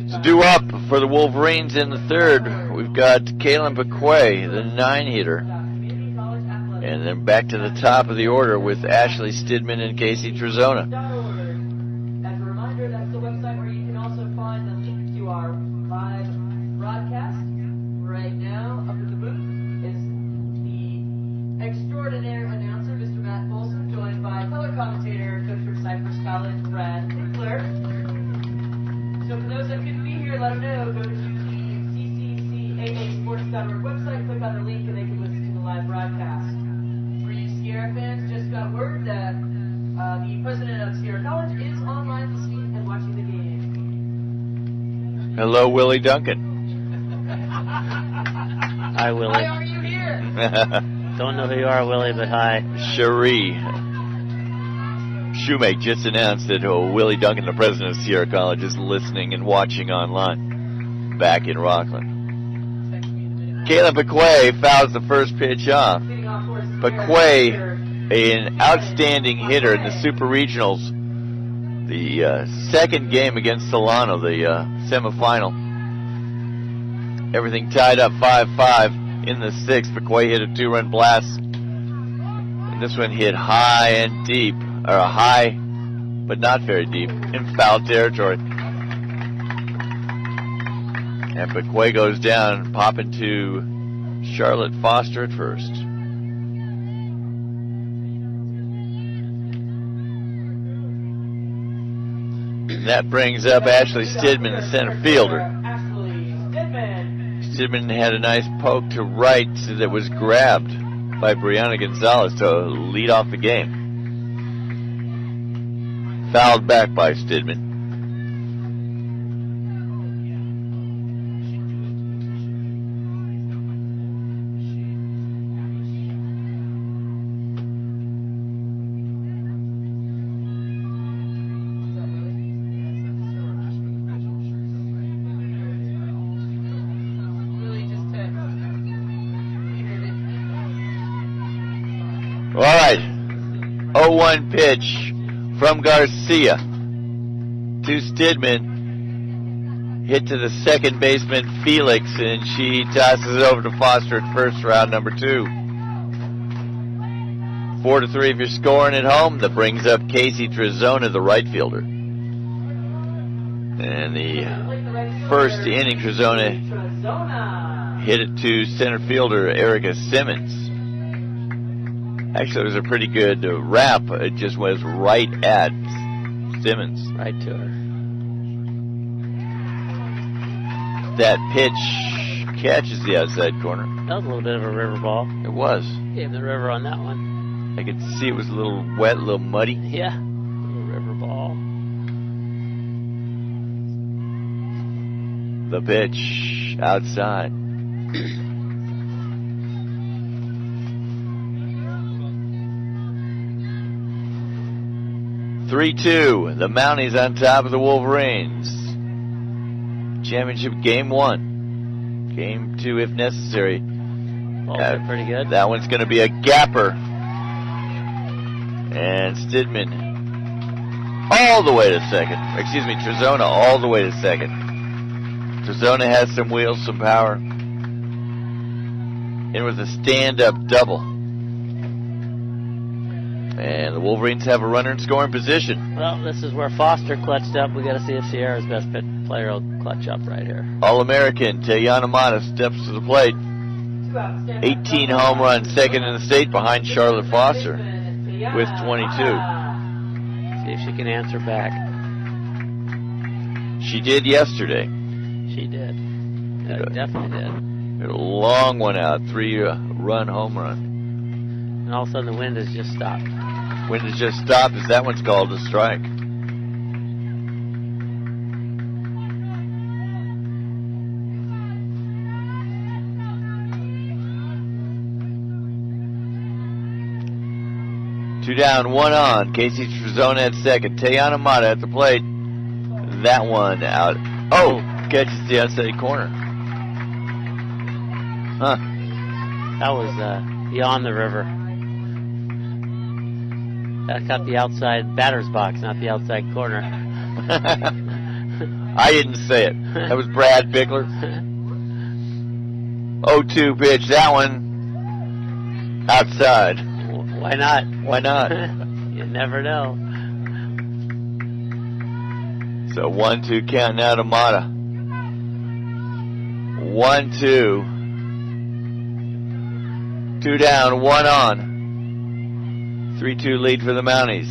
So due up for the Wolverines in the 3rd, we've got Kalen Paquet, the 9-hitter. And then back to the top of the order with Ashley Stidman and Casey Trezona. As a reminder, that's the website where you can also find the link to our live broadcast. Right now, up at the booth is the extraordinaire announcer, Mr. Matt Folsom, joined by color commentator, coach for Cypress College, Brad Winkler. So for those that couldn't be here, let them know. Go to the CCCAA website, click on the link, and they can listen to the live broadcast. For you Sierra fans, just got word that the president of Sierra College is online listening and watching the game. Hello, Willie Duncan. Hi, Willie. Why are you here? Don't know who you are, Willie, but hi. Cherie Shoemake just announced that Willie Duncan, the president of Sierra College, is listening and watching online back in Rockland. Kalen Paquet fouls the first pitch off. Paquet, an outstanding hitter in the Super Regionals, the 2nd game against Solano, the semifinal. Everything tied up 5-5 in the 6th. Paquet hit a 2-run blast. And this one hit high and deep, or high, but not very deep, in foul territory. And Paquet goes down, popping to Charlotte Foster at first. And that brings up Ashley Stidman, the center fielder. Stidman had a nice poke to right that was grabbed by Brianna Gonzalez to lead off the game. Fouled back by Stidman. All right. 0-1 pitch from Garcia to Stidman. Hit to the second baseman, Felix, and she tosses it over to Foster at first, round number 2. 4-3 if you're scoring at home. That brings up Casey Trezona, the right fielder. And the first inning, Trezona hit it to center fielder Erica Simmons. Actually, it was a pretty good wrap. It just was right at Simmons. Right to her. That pitch catches the outside corner. That was a little bit of a river ball. It was. Gave the river on that one. I could see it was a little wet, a little muddy. Yeah, a little river ball. The pitch outside. (3-2). The Mounties on top of the Wolverines. Championship game 1. Game 2 if necessary. Also pretty good. That one's going to be a gapper. And Stidman all the way to second. Excuse me, Trezona all the way to second. Trezona has some wheels, some power. In with a stand-up double. And the Wolverines have a runner in scoring position. Well, this is where Foster clutched up. We got to see if Sierra's best player will clutch up right here. All-American Tayana Mata steps to the plate. 18 home runs, second in the state behind Charlotte Foster with 22. See if she can answer back. She did yesterday. She did. Definitely did. Hit a long one out, 3-run home run. And all of a sudden the wind has just stopped. Wind has just stopped as that one's called a strike. Two down, one on. Casey Trezona at second. Tayana Mata at the plate. That one out. Oh, catches the outside corner. Huh. That was beyond the river. That got the outside batter's box, not the outside corner. I didn't say it. That was Brad Bickler. 0-2 pitch. That one outside. Why not? Why not? You never know. So 1-2 count now to Mata. 1-2. 2 down, 1 on. 3-2 lead for the Mounties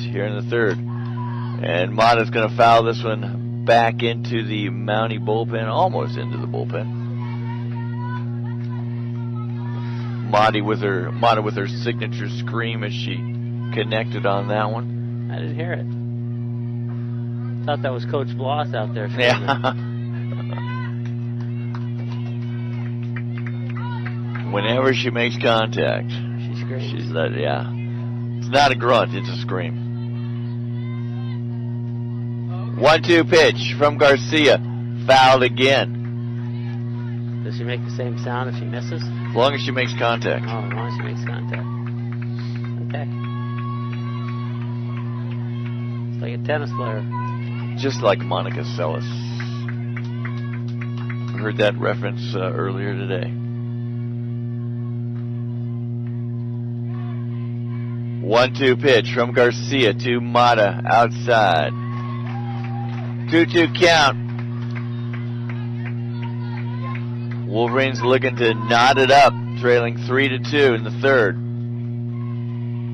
here in the third. And Mata's going to foul this one back into the Mountie bullpen, almost into the bullpen. Mata with her signature scream as she connected on that one. I didn't hear it. Thought that was Coach Bloss out there. Yeah. Whenever she makes contact, she screams. She's that, yeah. It's not a grunt, it's a scream. 1-2 pitch from Garcia. Fouled again. Does she make the same sound if she misses? As long as she makes contact. Oh, as long as she makes contact. Okay. It's like a tennis player. Just like Monica Seles. I heard that reference earlier today. 1-2 pitch from Garcia to Mata outside. 2-2 count. Wolverines looking to knot it up, trailing 3-2 in the third.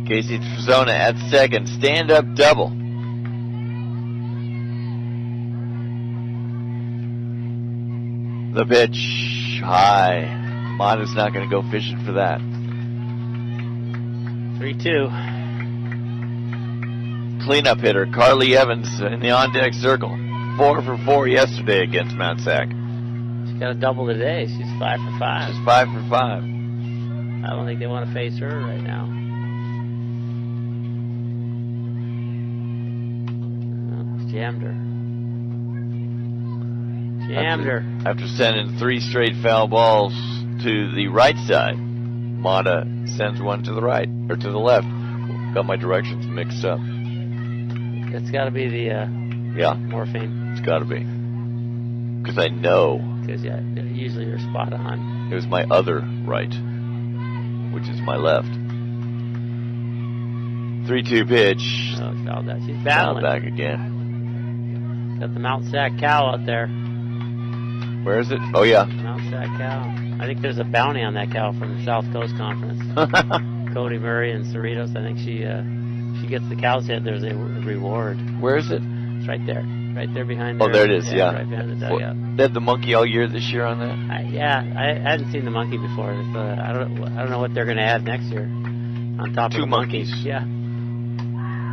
Casey Trezona at second, stand-up double. The pitch high. Mata's not going to go fishing for that. 3-2. Cleanup hitter Carly Evans in the on-deck circle. 4 for 4 yesterday against Mount Sac. She got a double today. She's 5 for 5. She's 5 for 5. I don't think they want to face her right now. Oh, jammed her. Jammed her. After sending 3 straight foul balls to the right side. Mata sends one to the right, or to the left. Got my directions mixed up. It's got to be the morphine. It's got to be. Because I know. Because, yeah, usually you're spot on. It was my other right, which is my left. 3-2 pitch. Oh, fouled that. She's Fouled battling. back again. Got the MtSAC cow out there. Where is it? Oh, yeah. MtSAC cow. I think there's a bounty on that cow from the South Coast Conference. Cody Murray and Cerritos. I think she gets the cow's head. There's a reward. Where is it? It's right there. Right there behind Oh, there. there it is, yeah. Right behind the dugout. They had the monkey all year this year on that? I hadn't seen the monkey before. It's, I don't know what they're going to add next year on top of Two the monkeys. Yeah.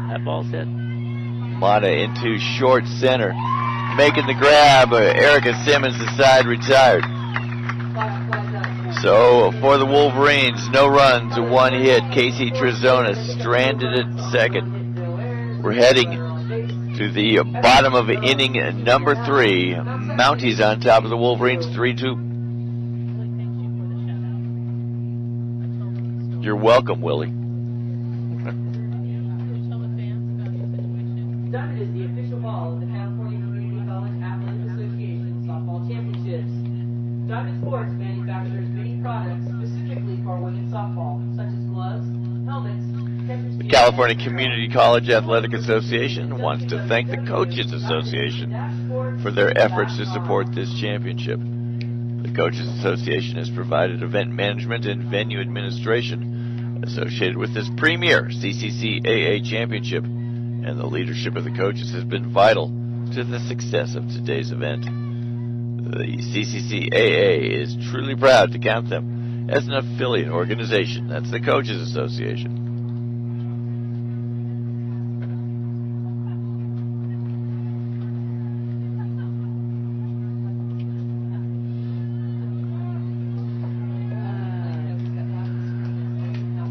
That ball's hit. Mata into short center. Making the grab. Erica Simmons, the side retired. So for the Wolverines, no runs, one hit. Casey Trezona stranded at second. We're heading to the bottom of inning number 3. Mounties on top of the Wolverines, 3-2. You're welcome, Willie. Diamond is the official ball of the California Community College Athletic Association Softball Championships. Diamond Sports manufactures many products specifically for women's softball, such as gloves, helmets, catcher's The gear, California Community College Athletic Association wants to thank the Coaches Association for their efforts to support this championship. The Coaches Association has provided event management and venue administration associated with this premier CCCAA championship, and the leadership of the coaches has been vital to the success of today's event. The CCCAA is truly proud to count them as an affiliate organization. That's the Coaches Association.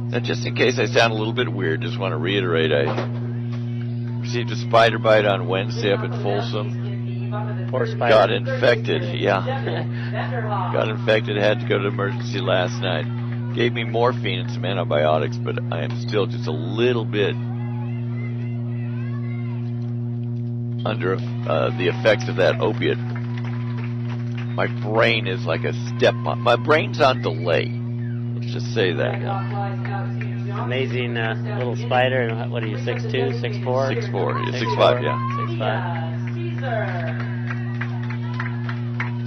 Now, just in case I sound a little bit weird, just want to reiterate, I received a spider bite on Wednesday up in Folsom. Poor spider. Got infected, Got infected, had to go to emergency last night. Gave me morphine and some antibiotics, but I am still just a little bit under the effects of that opiate. My brain is like a step on. My brain's on delay. Let's just say that. Amazing little spider. And what are you, 6'2", 6'4"? 6'4", 6'5", yeah. 6'5".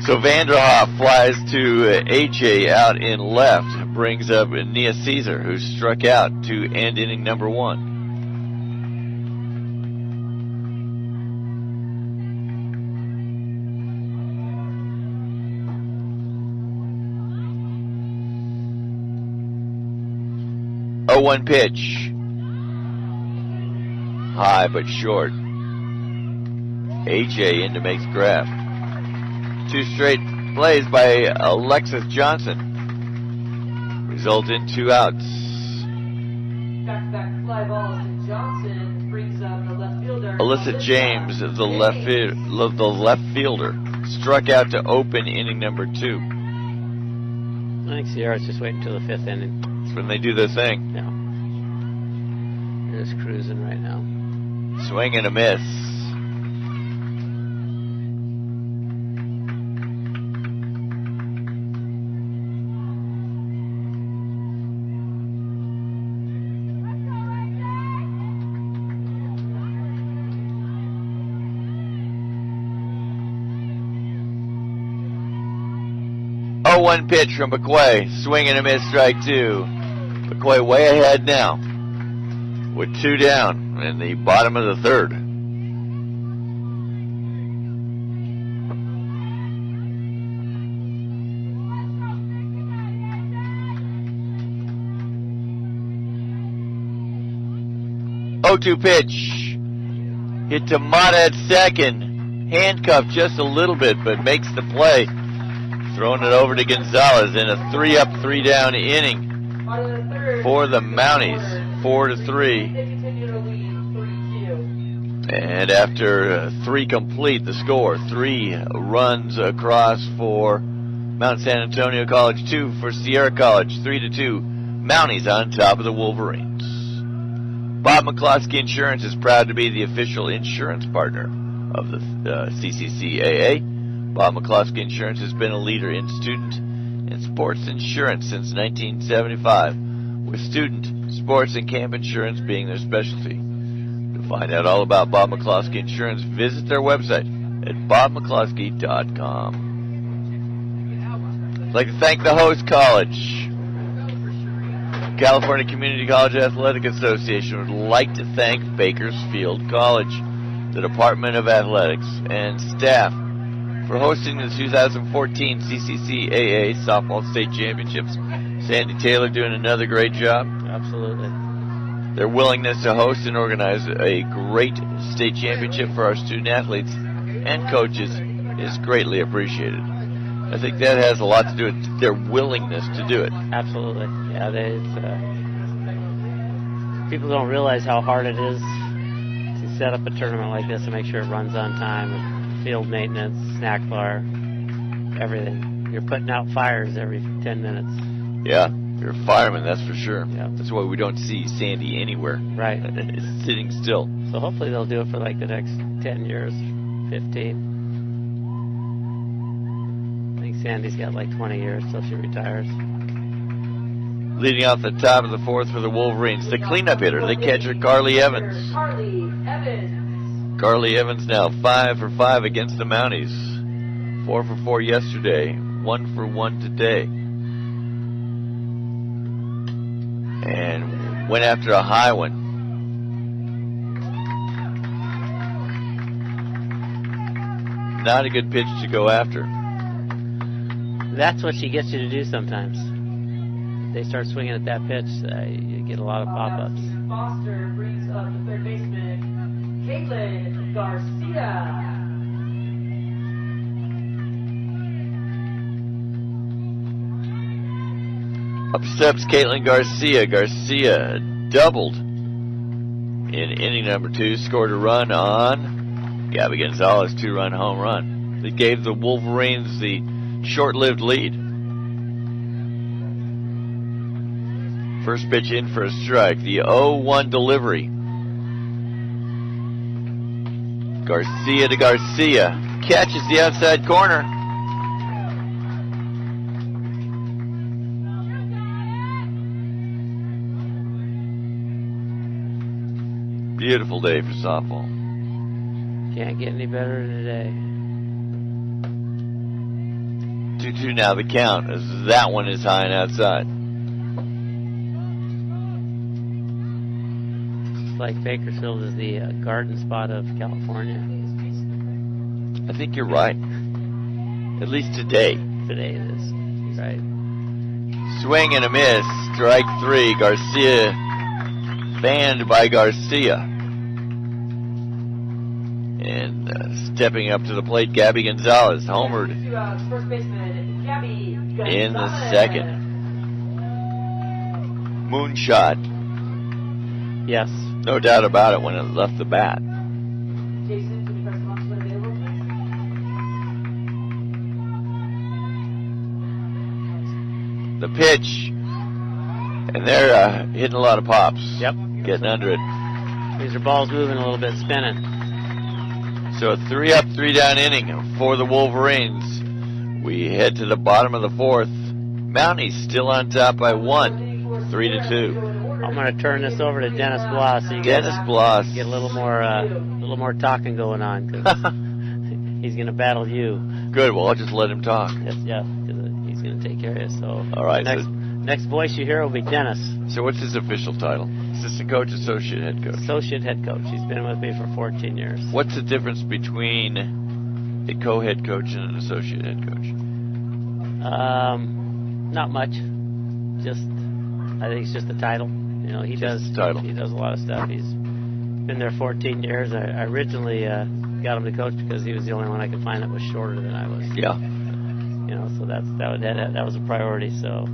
So Vanderhoff flies to AJ out in left, brings up Nia Caesar, who struck out to end inning number 1. Oh, 1 pitch. High but short. AJ in to make the grab. 2 straight plays by Alexis Johnson result in 2 outs. Back-to-back fly balls to Johnson brings up the left fielder. Alyssa James, the left fielder, struck out to open inning number 2. I think Sierra's just waiting until the 5th inning. That's when they do their thing. Yeah. They're just cruising right now. Swing and a miss. Oh, 1 pitch from McQuay. Swing and a miss, strike 2. McQuay way ahead now with 2 down in the bottom of the 3rd. Oh, 2 pitch. Hit to Mata at second. Handcuffed just a little bit, but makes the play. Throwing it over to Gonzalez in a 3-up, 3-down inning for the Mounties, 4-3. And after 3 complete, the score 3 runs across for Mount San Antonio College, 2 for Sierra College, 3-2. Mounties on top of the Wolverines. Bob McCloskey Insurance is proud to be the official insurance partner of the CCCAA. Bob McCloskey Insurance has been a leader in student and sports insurance since 1975, with student, sports, and camp insurance being their specialty. To find out all about Bob McCloskey Insurance, visit their website at bobmccloskey.com. I'd like to thank the host college. California Community College Athletic Association would like to thank Bakersfield College, the Department of Athletics, and staff for hosting the 2014 CCCAA Softball State Championships. Sandy Taylor doing another great job. Absolutely. Their willingness to host and organize a great state championship for our student athletes and coaches is greatly appreciated. I think that has a lot to do with their willingness to do it. Absolutely. Yeah, people don't realize how hard it is to set up a tournament like this and make sure it runs on time, with field maintenance, snack bar, everything. You're putting out fires every 10 minutes. Yeah, you're a fireman, that's for sure. Yeah. That's why we don't see Sandy anywhere. Right. It's sitting still. So hopefully they'll do it for like the next 10 years, 15. I think Sandy's got like 20 years till she retires. Leading off the top of the fourth for the Wolverines, the cleanup hitter, the catcher, Carly Evans. Carly Evans now 5 for 5 against the Mounties. 4 for 4 yesterday, 1 for 1 today. And went after a high one. Not a good pitch to go after. That's what she gets you to do sometimes. If they start swinging at that pitch, you get a lot of pop-ups. Foster brings up the third baseman, Caitlin Garcia. Up steps Caitlin Garcia. Garcia doubled in inning number 2, scored a run on Gabby Gonzalez, 2-run home run. That gave the Wolverines the short-lived lead. First pitch in for a strike. The 0-1 delivery. Garcia to Garcia. Catches the outside corner. Beautiful day for softball. Can't get any better today. 2-2 now the count, as that one is high and outside. It's like Bakersfield is the garden spot of California. I think you're right. At least today. Today it is. Right. Swing and a miss. Strike 3. Garcia fanned by Garcia. And stepping up to the plate, Gabby Gonzalez, homered in the second. Moonshot. Yes. No doubt about it when it left the bat. Jason, can you press the box when available, please? The pitch. And they're hitting a lot of pops. Yep. Getting under it. These are balls moving a little bit, spinning. So a 3-up, 3-down inning for the Wolverines. We head to the bottom of the fourth. Mounties still on top by 1, 3-2. I'm going to turn this over to Dennis Bloss. So you Dennis Bloss. get a little more talking going on, because he's going to battle you. Good. Well, I'll just let him talk. Yes, yeah, because he's going to take care of you. So all right. Next voice you hear will be Dennis. So what's his official title? Assistant coach, associate head coach. Associate head coach. He's been with me for 14 years. What's the difference between a co-head coach and an associate head coach? Not much. I think it's just the title. You know, he does a lot of stuff. He's been there 14 years. I originally got him to coach because he was the only one I could find that was shorter than I was. Yeah. You know, so that was a priority. So,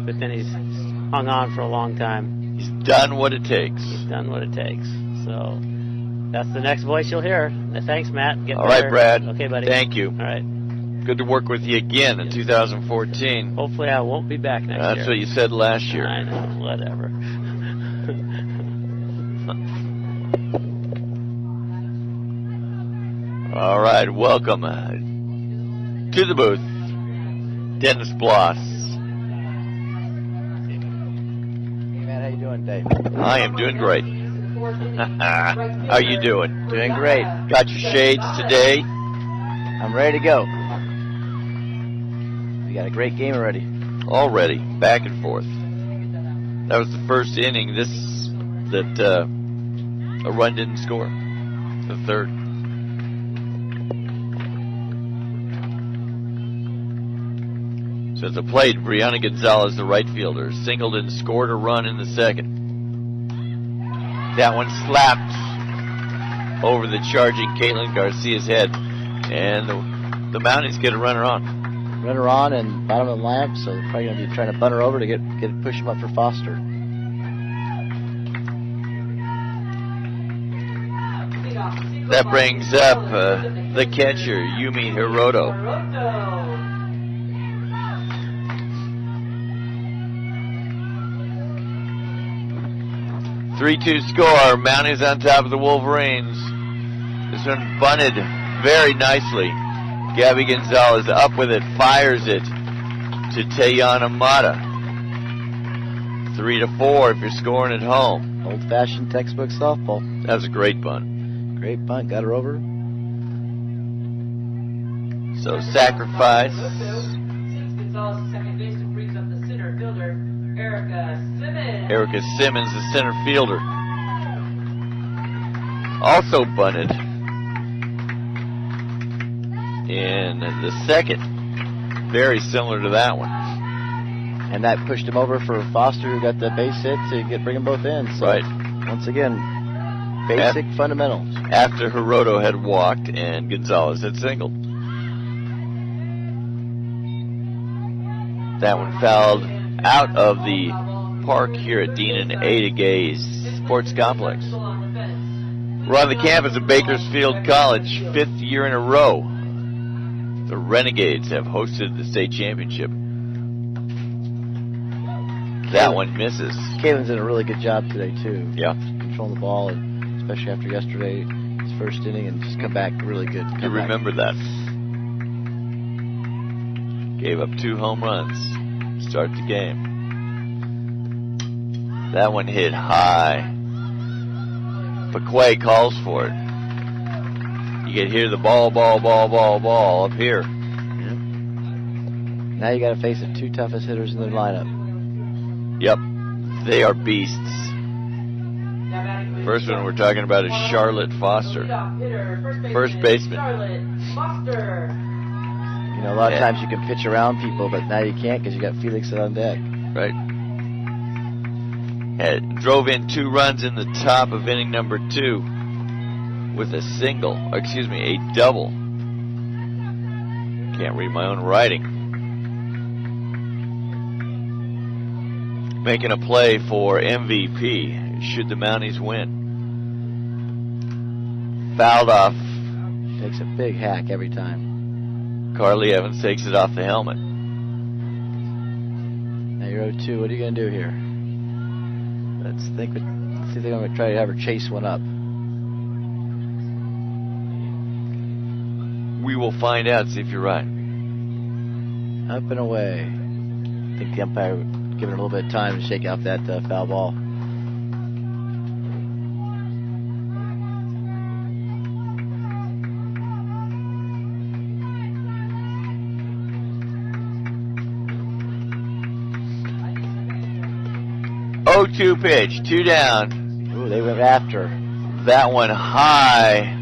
but then he's hung on for a long time. He's done what it takes. So that's the next voice you'll hear. Thanks, Matt. All right, Brad. Okay, buddy. Thank you. All right. Good to work with you again in 2014. Hopefully I won't be back next year. That's what you said last year. I know, whatever. All right, welcome to the booth, Dennis Bloss. Hey man, how you doing today? I am doing great. How you doing? Doing great. Got your shades today? I'm ready to go. We got a great game already. Already, back and forth. That was the first inning. A run didn't score. The third. So at the plate, Brianna Gonzalez, the right fielder, singled and scored a run in the second. That one slapped over the charging Caitlin Garcia's head, and the Mounties get a runner on. Runner on and bottom of the lineup, so they're probably going to be trying to bunt her over to push him up for Foster. That brings up the catcher, Yumi Hiroto. 3-2 score. Mounties on top of the Wolverines. This one bunted very nicely. Gabby Gonzalez up with it, fires it to Tayana Mata. 3-4 if you're scoring at home. Old-fashioned textbook softball. That was a great bunt. Great bunt, got her over. So sacrifice. Erica Simmons, the center fielder. Also bunted in the second. Very similar to that one. And that pushed him over for Foster, who got the base hit to bring them both in. So right. Once again, basic fundamentals. After Hiroto had walked and Gonzalez had singled. That one fouled out of the park here at Dean and Ada Gay's Sports Complex. We're on the campus of Bakersfield College, 5th year in a row. The Renegades have hosted the state championship. That one misses. Caitlin's did a really good job today, too. Yeah. Controlling the ball, and especially after yesterday, his first inning, and just come back really good. You remember that. Gave up 2 home runs to start the game. That one hit high. Paquet calls for it. You can hear the ball up here. Yep. Now you got to face the 2 toughest hitters in the lineup. Yep, they are beasts. First one we're talking about is Charlotte Foster, first baseman. You know, a lot of times you can pitch around people, but now you can't because you got Felix on deck. Right. Drove in 2 runs in the top of inning number 2 with a double. Can't read my own writing. Making a play for MVP should the Mounties win. Fouled off. Takes a big hack every time. Carly Evans takes it off the helmet. Now you're 0-2. What are you going to do here? Let's see if they're going to try to have her chase one up. We will find out, see if you're right. Up and away. I think the umpire would give it a little bit of time to shake out that foul ball. Oh-2 pitch, 2 down. Ooh, they went after. That one high.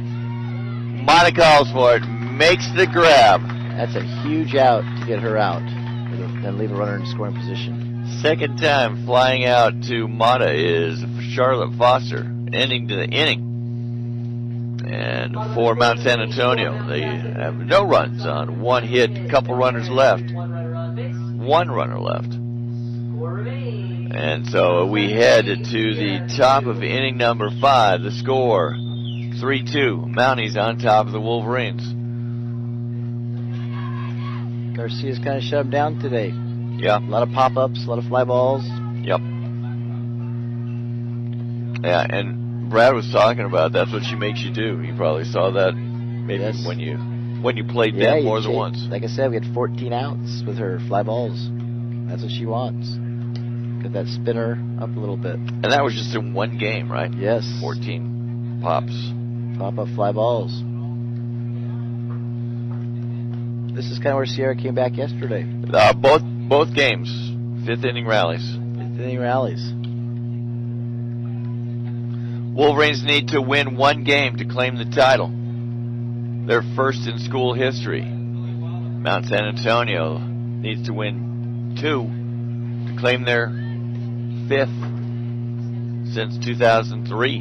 Mata calls for it, makes the grab. That's a huge out to get her out and leave a runner in scoring position. Second time flying out to Mata is Charlotte Foster, ending the inning. And for Mount San Antonio, they have no runs on 1 hit, a couple runners left. 1 runner left. And so we head to the top of inning number 5. The score, 3-2. Mounties on top of the Wolverines. Garcia's kind of shut him down today. Yeah. A lot of pop-ups, a lot of fly balls. Yep. Yeah, and Brad was talking about that's what she makes you do. You probably saw that maybe Yes. when you played Yeah, them more than once. Like I said, we had 14 outs with her fly balls. That's what she wants. Get that spinner up a little bit. And that was just in one game, right? Yes. 14 pops. Pop-up fly balls. This is kind of where Sierra came back yesterday. Both games, 5th inning rallies. 5th inning rallies. Wolverines need to win one game to claim the title. Their first in school history. Mount San Antonio needs to win 2 to claim their 5th since 2003.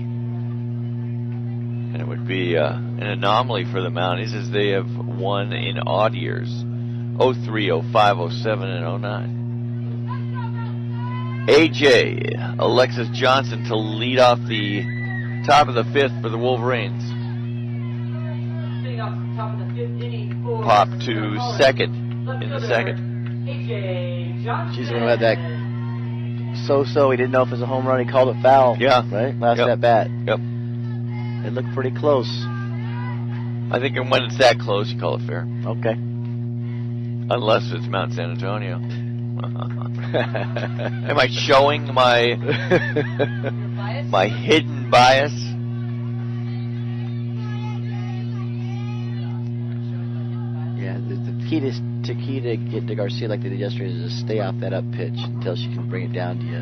And it would be an anomaly for the Mounties as they have won in odd years. 03, 05, 07, and 09. AJ, Alexis Johnson to lead off the top of the 5th for the Wolverines. Top of the 5th inning for Pop to second in the second. AJ Johnson. She's the one who had that so-so. He didn't know if it was a home run. He called it foul. Yeah. Right? Last Yep. at bat. Yep. It looked pretty close. I think when it's that close, you call it fair. Okay. Unless it's Mount San Antonio. Am I showing my hidden bias? Yeah, the key to get to Garcia like they did yesterday is to stay off that up pitch until she can bring it down to you.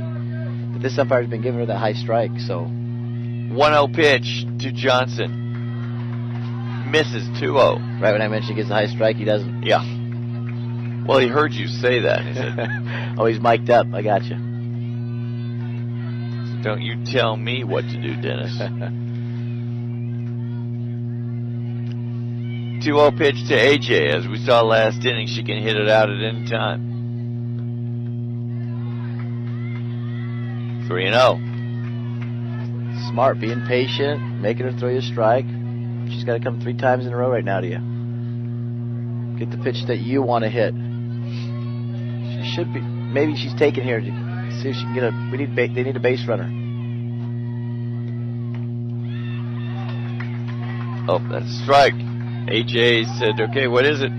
But this umpire's been giving her that high strike, so 1-0 pitch to Johnson. Misses 2-0. right when I mentioned he gets a high strike, he doesn't. Yeah. Well, he heard you say that. He said, oh, he's mic'd up. I got you. don't you tell me what to do, Dennis. 2-0 pitch to AJ. As we saw last inning, she can hit it out at any time. 3-0. Smart, being patient, making her throw you a strike. She's got to come 3 times in a row right now to you. Get the pitch that you want to hit. She should be. Maybe she's taking here to see if she can get a. They need a base runner. Oh, that's a strike. AJ said, okay, what is it?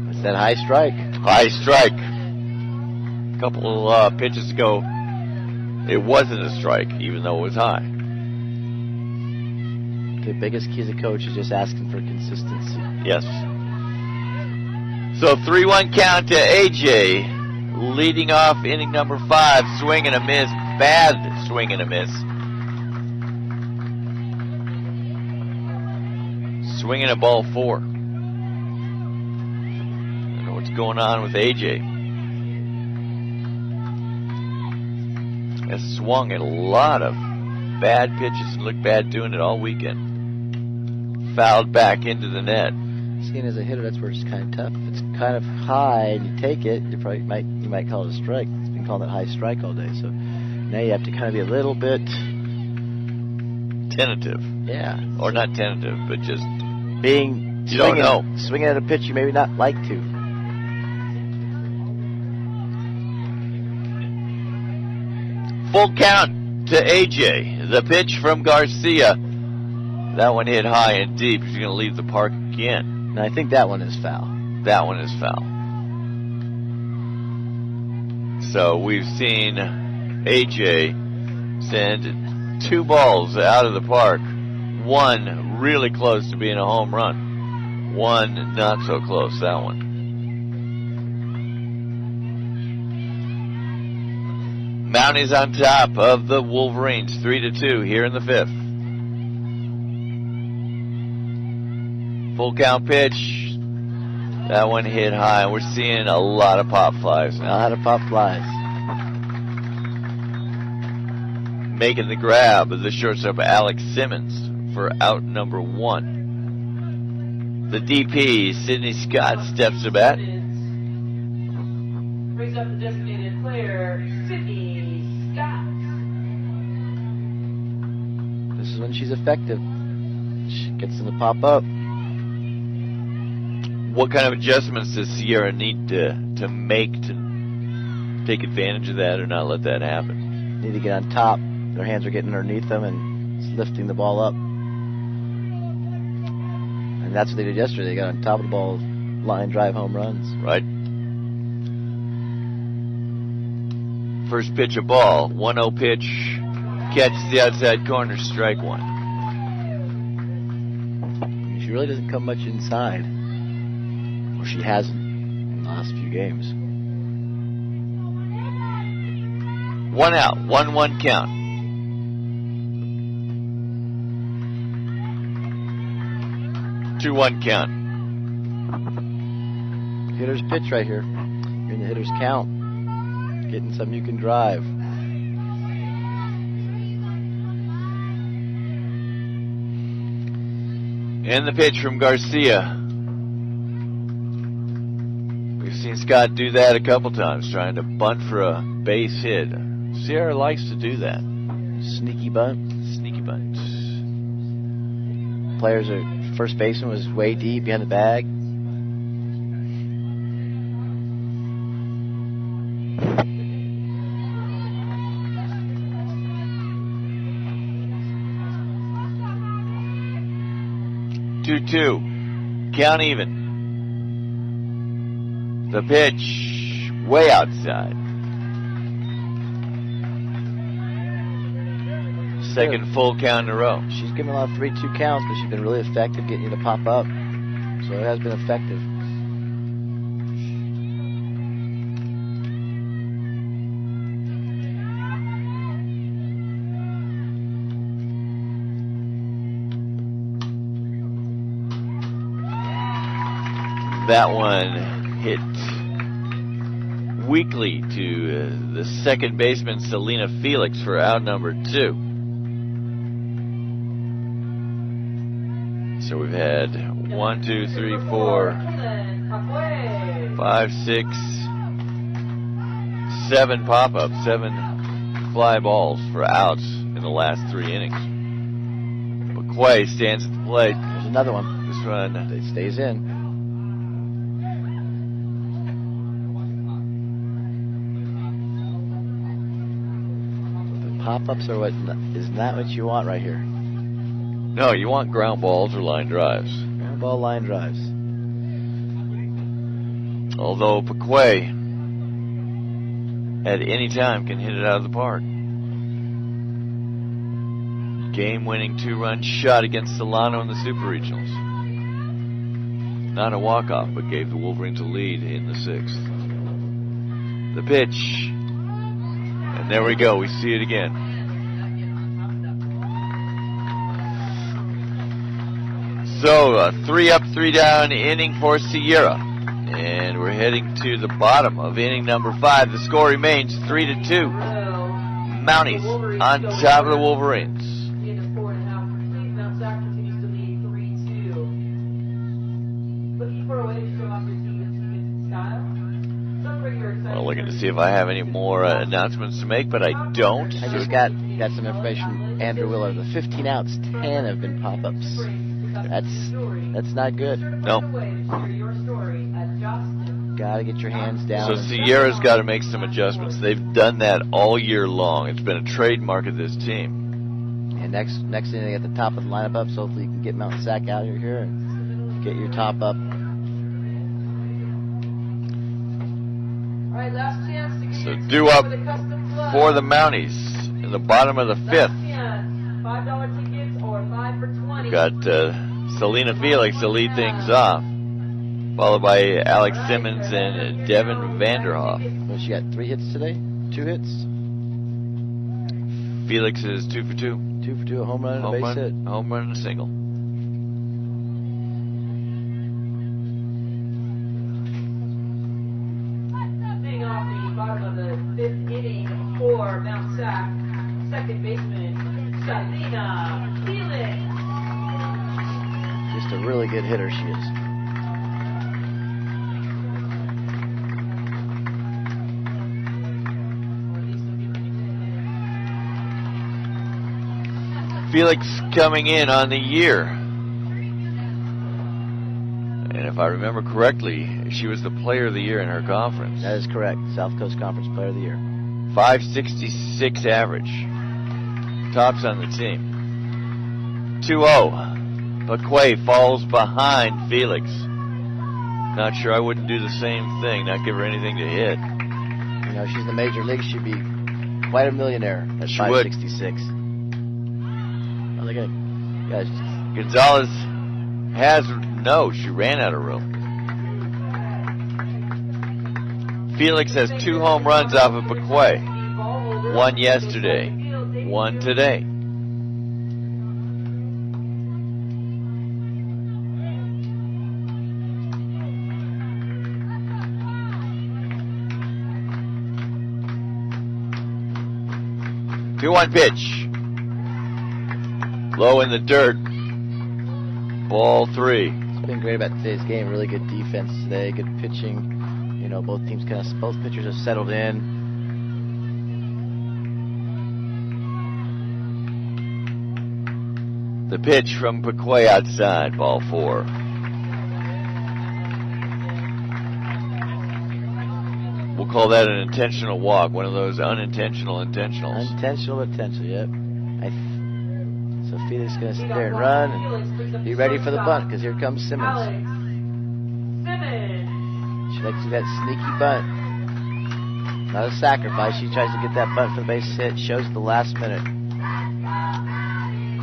It's that high strike. High strike. A couple pitches ago, it wasn't a strike, even though it was high. The biggest key as a coach is just asking for consistency. Yes. So 3-1 count to AJ, leading off inning number 5, swing and a miss, bad swing and a miss. Swinging a ball 4. I don't know what's going on with AJ. Has swung at a lot of bad pitches and looked bad doing it all weekend. Fouled back into the net. Seeing as a hitter, that's where it's kind of tough. If it's kind of high and you take it, you might call it a strike. It's been calling it high strike all day. So now you have to kind of be a little bit Tentative. Yeah. Or not tentative, but just being you don't know. Swinging at a pitch you maybe not like to. Full count to AJ. The pitch from Garcia. That one hit high and deep. She's going to leave the park again. And I think that one is foul. That one is foul. So we've seen AJ send 2 balls out of the park. One really close to being a home run. One not so close, that one. Mounties on top of the Wolverines, 3-2 here in the 5th. Full count pitch. That one hit high. We're seeing a lot of pop flies now. A lot of pop flies. Making the grab of the shortstop Alex Simmons for out number 1. The DP, Sydney Scott, steps to bat. Brings up the designated player, Sydney Scott. This is when she's effective. She gets them to pop up. what kind of adjustments does Sierra need to make to take advantage of that or not let that happen? Need to get on top. Their hands are getting underneath them and it's lifting the ball up. And that's what they did yesterday. They got on top of the ball, line drive home runs. Right. First pitch of ball, 1-0 pitch, catches the outside corner, strike one. She really doesn't come much inside. Or she hasn't in the last few games. 1 out, 1-1 count. Two 1 count. Hitter's pitch right here. You're in the hitter's count. Getting something you can drive. And the pitch from Garcia. We've seen Scott do that a couple times, trying to bunt for a base hit. Sierra likes to do that. Sneaky bunt. Sneaky bunt. Players are, first baseman was way deep behind the bag. Two. Count even. The pitch way outside. Second full count in a row. She's given a lot of 3-2 counts, but she's been really effective getting you to pop up. So it has been effective. That one hit weakly to the second baseman, Selena Felix, for out number 2. So we've had 1, 2, 3, 4, 5, 6, 7 pop-ups, 7 fly balls for outs in the last 3 innings. McQuay stands at the plate. There's another one. This one It stays in. Pop-ups are what is not what you want right here. No, you want ground balls or line drives. Ground ball line drives. Although Pequay at any time can hit it out of the park. Game-winning 2-run shot against Solano in the Super Regionals. Not a walk-off, but gave the Wolverines a lead in the 6th. The pitch. And there we go. We see it again. So, a 3 up, 3 down inning for Sierra. And we're heading to the bottom of inning number 5. The score remains 3-2. Mounties on top of the Wolverines. MtSAC continues to lead 3-2. Looking for a way to show off your team's style? Well, looking to see if I have any more announcements to make, but I don't. I just got some information from Andrew Willer. The 15 outs, 10 have been pop-ups. That's not good. No. Got to get your hands down. So Sierra's got to make some adjustments. They've done that all year long. It's been a trademark of this team. And next thing they get the top of the lineup up, so hopefully you can get MtSAC out of here and get your top up. So due up for the Mounties in the bottom of the 5th. We've got Selena Felix to lead things off, followed by Alex Simmons and Devin Vanderhoff. Well, she got 3 hits today? 2 hits? Felix is 2 for 2. 2 for 2, a home run and a base hit. Home run and a single. Leading off the bottom of the 5th inning for MtSAC, second baseman, Selena Felix. Just a really good hitter she is. Felix coming in on the year. And if I remember correctly, she was the player of the year in her conference. That is correct. South Coast Conference Player of the Year. 566 average. Tops on the team. 2-0. McQuay falls behind Felix. Not sure I wouldn't do the same thing, not give her anything to hit. You know, she's in the major league. She'd be quite a millionaire at She 566. Oh, look at it. Guys, Gonzalez she ran out of room. Felix has 2 home runs off of McQuay. 1 yesterday, 1 today. Two 1 pitch. Low in the dirt. Ball 3. It's been great about today's game. Really good defense today. Good pitching. You know, both pitchers have settled in. The pitch from McQuay outside. Ball 4. We'll call that an intentional walk. One of those unintentional intentionals. Unintentional potential, yep. So Felix is going to sit there and run and be ready for the bunt, because here comes Simmons. She likes to do that sneaky bunt. Not a sacrifice. She tries to get that bunt for the base hit. Shows at the last minute.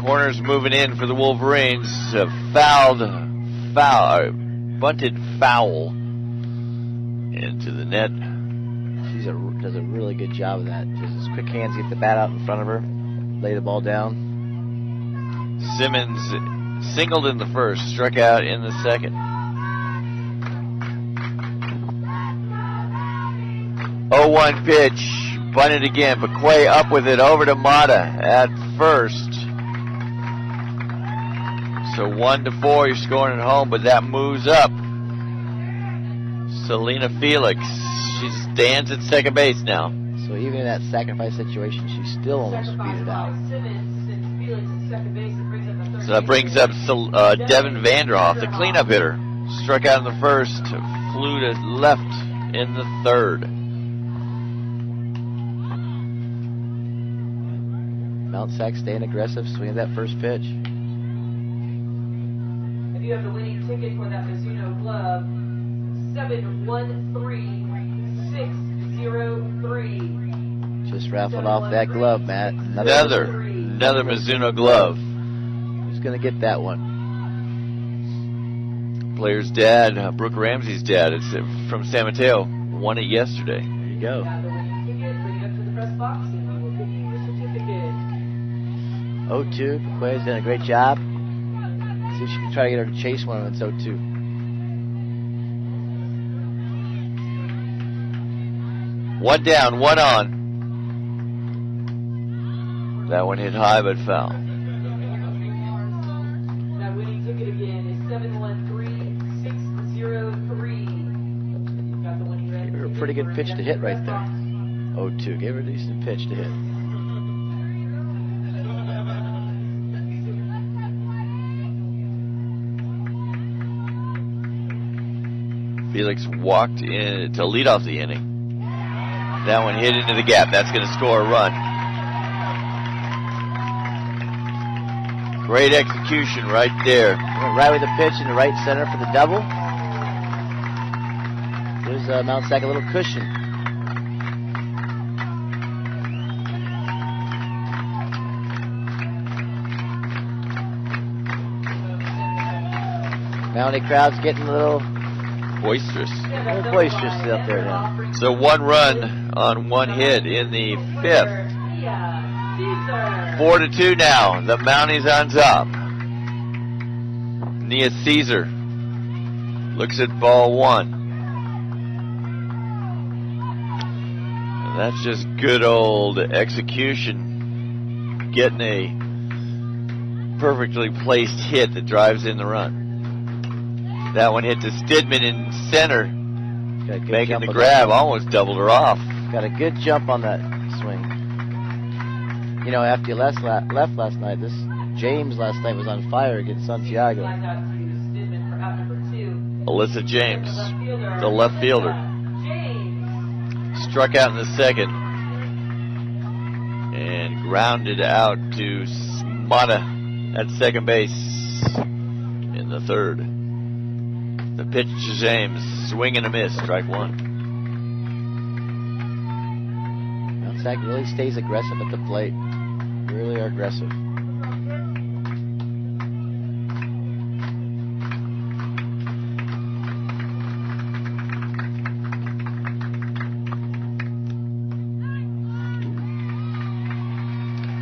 Corners moving in for the Wolverines. Bunted foul into the net. She does a really good job of that. Just quick hands, get the bat out in front of her, lay the ball down. Simmons singled in the first, struck out in the second. 0-1 pitch, bunted again. McQuay up with it, over to Mata at first. So 1-4, you're scoring at home, but that moves up. Selena Felix, she stands at second base now. So even in that sacrifice situation, she still almost beat it out. So that brings up Devin Vanderhoff, the cleanup hitter. Struck out in the first, flew to left in the third. SierravMtSAC staying aggressive, swinging that first pitch. If you have the winning ticket for that Mizuno glove, 713603. Just raffled off that glove, Matt. Another Mizuno glove. Who's going to get that one? Player's dad, Brooke Ramsey's dad. It's from San Mateo. Won it yesterday. There you go. Got the winning ticket, bring it up to the press box, and we will give you your certificate. 0-2. McQuay's done a great job. See if she can try to get her to chase one when it's 0-2. One down, one on. That one hit high but foul. That winning ticket again is 713603. Got the winning red. Gave her a pretty good pitch to hit right there. 0-2. Gave her a decent pitch to hit. Felix walked in to lead off the inning. That one hit into the gap. That's going to score a run. Great execution right there. Went right with the pitch in the right center for the double. Gives SierravMtSAC a little cushion. Mounty crowd's getting a little Boisterous. boisterous out there now. So one run on one hit in the fifth. 4-2 now. The Mounties on top. Nia Caesar looks at ball one. And that's just good old execution. Getting a perfectly placed hit that drives in the run. That one hit to Stidman in center, making the grab, almost doubled her off. Got a good jump on that swing. You know, after you left last night, this James last night was on fire against Santiago. Alyssa James, the left fielder. Struck out in the second and grounded out to Mata at second base in the third. The pitch to James, swing and a miss, strike one. SAC really stays aggressive at the plate. Really are aggressive.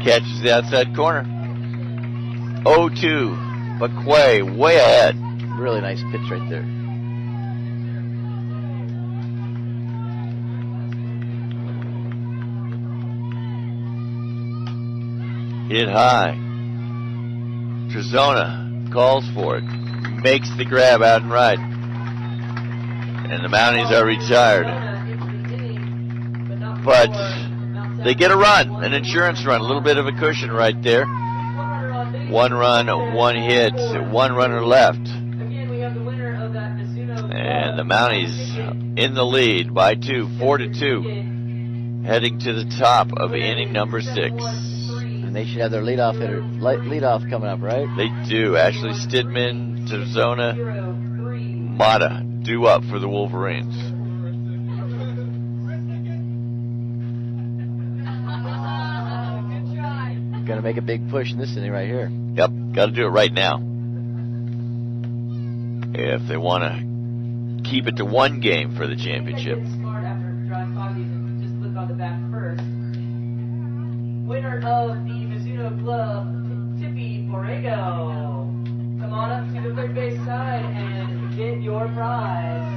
Catches the outside corner. 0-2. McQuay way ahead. Really nice pitch right there. Hit high. Trezona calls for it. Makes the grab out and right. And the Mounties are retired. But they get a run, an insurance run, a little bit of a cushion right there. 1 run, 1 hit, 1 runner left. And the Mounties in the lead by 2, 4-2. Heading to the top of inning number 6. And they should have their leadoff coming up, right? They do. Ashley Stidman, Trezona, Mata due up for the Wolverines. Gonna make a big push in this inning right here. Yep, got to do it right now. If they want to keep it to 1 game for the championship. Winner of the Mizuno Club, Tippy Borrego. Come on up to the third base side and get your prize.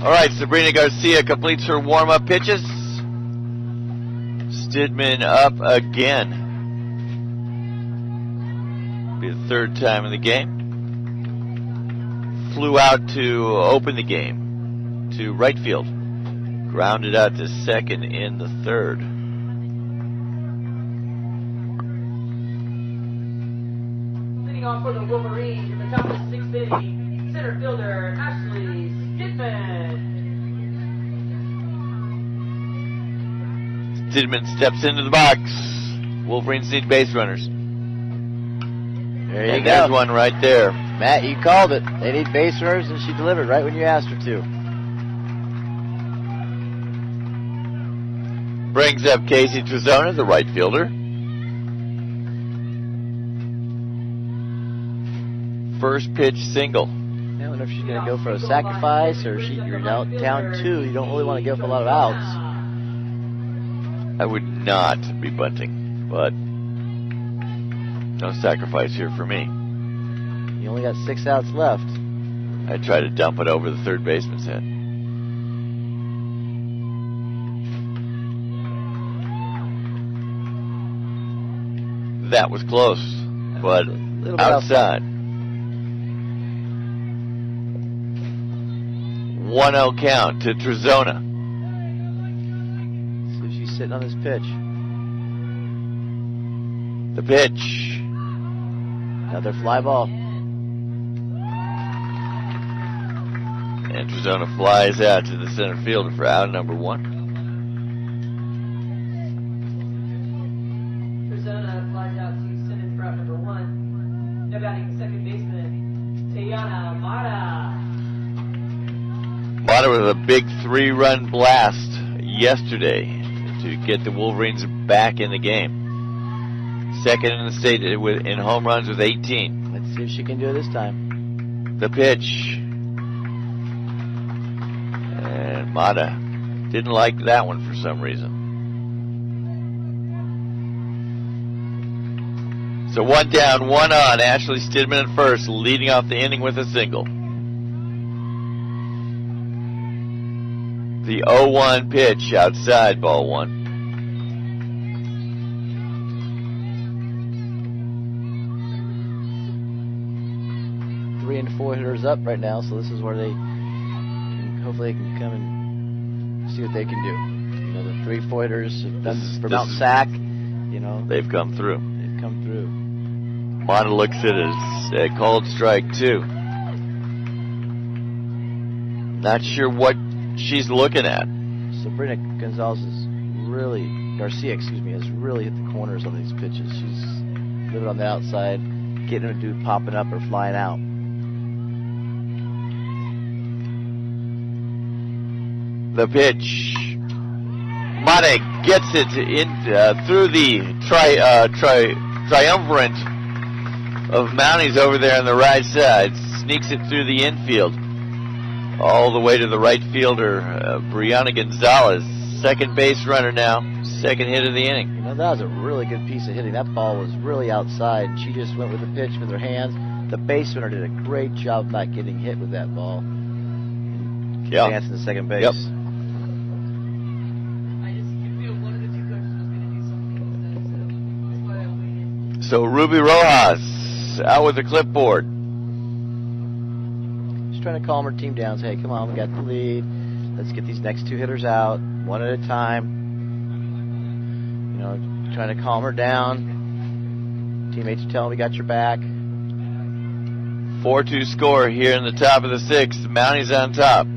All right, Sabrina Garcia completes her warm-up pitches. Stidman up again. Be the 3rd time in the game. Flew out to open the game to right field. Grounded out to second in the 3rd. Leading off for the Wolverines in the top of the 6th inning, center fielder Ashley Stidman. Stidman steps into the box. Wolverines need base runners. There you And go. there's one right there. Matt, you called it. They need base runners, and she delivered right when you asked her to. Brings up Casey Trezona, the right fielder. First pitch single. I wonder if she's going to go for a sacrifice, or you're down 2. You don't really want to go for a lot of outs. I would not be bunting, but no sacrifice here for me. You only got 6 outs left. I try to dump it over the third baseman's head. That was close, but little bit outside. 1-0 count to Trezona. See if she's sitting on this pitch. The pitch. Another fly ball. And Trezona flies out to the center fielder for out number 1. Trezona flies out to center for out number 1. Now batting second baseman, Tayana Mata. Mata with a big 3-run blast yesterday to get the Wolverines back in the game. Second in the state in home runs with 18. Let's see if she can do it this time. The pitch. And Mata didn't like that one for some reason. So 1 down, 1 on. Ashley Stidman at first, leading off the inning with a single. The 0-1 pitch outside, ball 1. 3 and 4 hitters up right now, so this is where hopefully they can come and See what they can do. You know, the 3-4 hitters have done for this MtSAC. You know, They've come through. they've come through. Mata looks at it as a called strike 2. Not sure what she's looking at. Sabrina Gonzalez Garcia, has really hit the corners on these pitches. She's living on the outside, getting them to do popping up or flying out. The pitch. Mata gets it in through the triumvirate of Mounties over there on the right side. Sneaks it through the infield. All the way to the right fielder, Brianna Gonzalez. Second base runner now. Second hit of the inning. You know, that was a really good piece of hitting. That ball was really outside. She just went with the pitch with her hands. The base runner did a great job of not getting hit with that ball. Yeah. Advancing to second base. Yep. So Ruby Rojas out with the clipboard. She's trying to calm her team down. Say, hey, come on, we got the lead. Let's get these next 2 hitters out, one at a time. You know, trying to calm her down. Teammates are telling we got your back. 4-2 score here in the top of the 6th. The Mounties on top.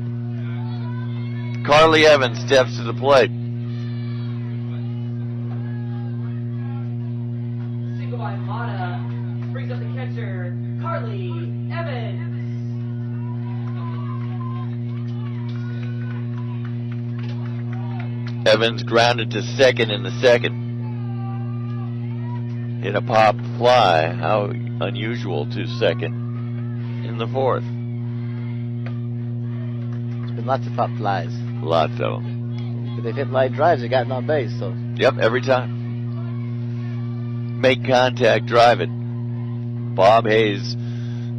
Carly Evans steps to the plate. Single by Mata brings up the catcher, Carly Evans. Evans grounded to second in the second. Hit a pop fly. How unusual to second in the 4th. It's been lots of pop flies. Lots of them. But they've hit line drives. They've gotten on base. So Yep, every time. Make contact, drive it. Bob Hayes,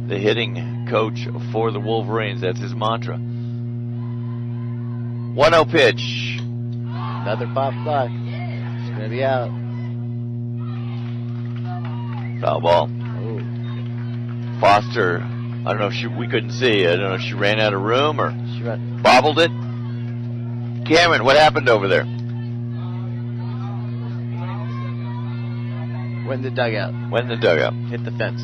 the hitting coach for the Wolverines. That's his mantra. 1-0 pitch. another pop fly. It's going to be out. Foul ball. Oh. Foster, I don't know if we couldn't see. I don't know if she ran out of room or She ran. bobbled it. Cameron, what happened over there? Went in the dugout. Went in the dugout. Hit the fence.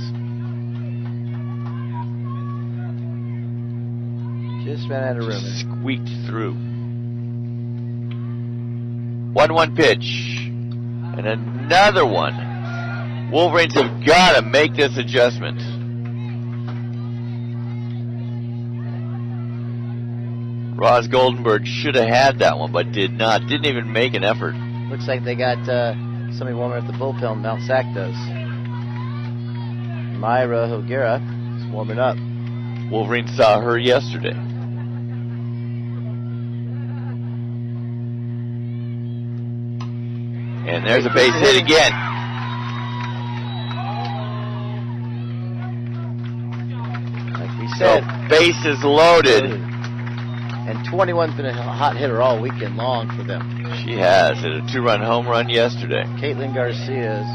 Just ran out of room. Squeaked through. 1-1 pitch. And another one. Wolverines have got to make this adjustment. Roz Goldenberg should have had that one, but did not. Didn't even make an effort. Looks like they got somebody warming up the bullpen. MtSAC does. Myra Hogera is warming up. Wolverines saw her yesterday. And there's a base hit again. Like we So said. base is loaded. And 21's been a hot hitter all weekend long for them. She has hit a 2-run home run yesterday. Caitlin Garcia's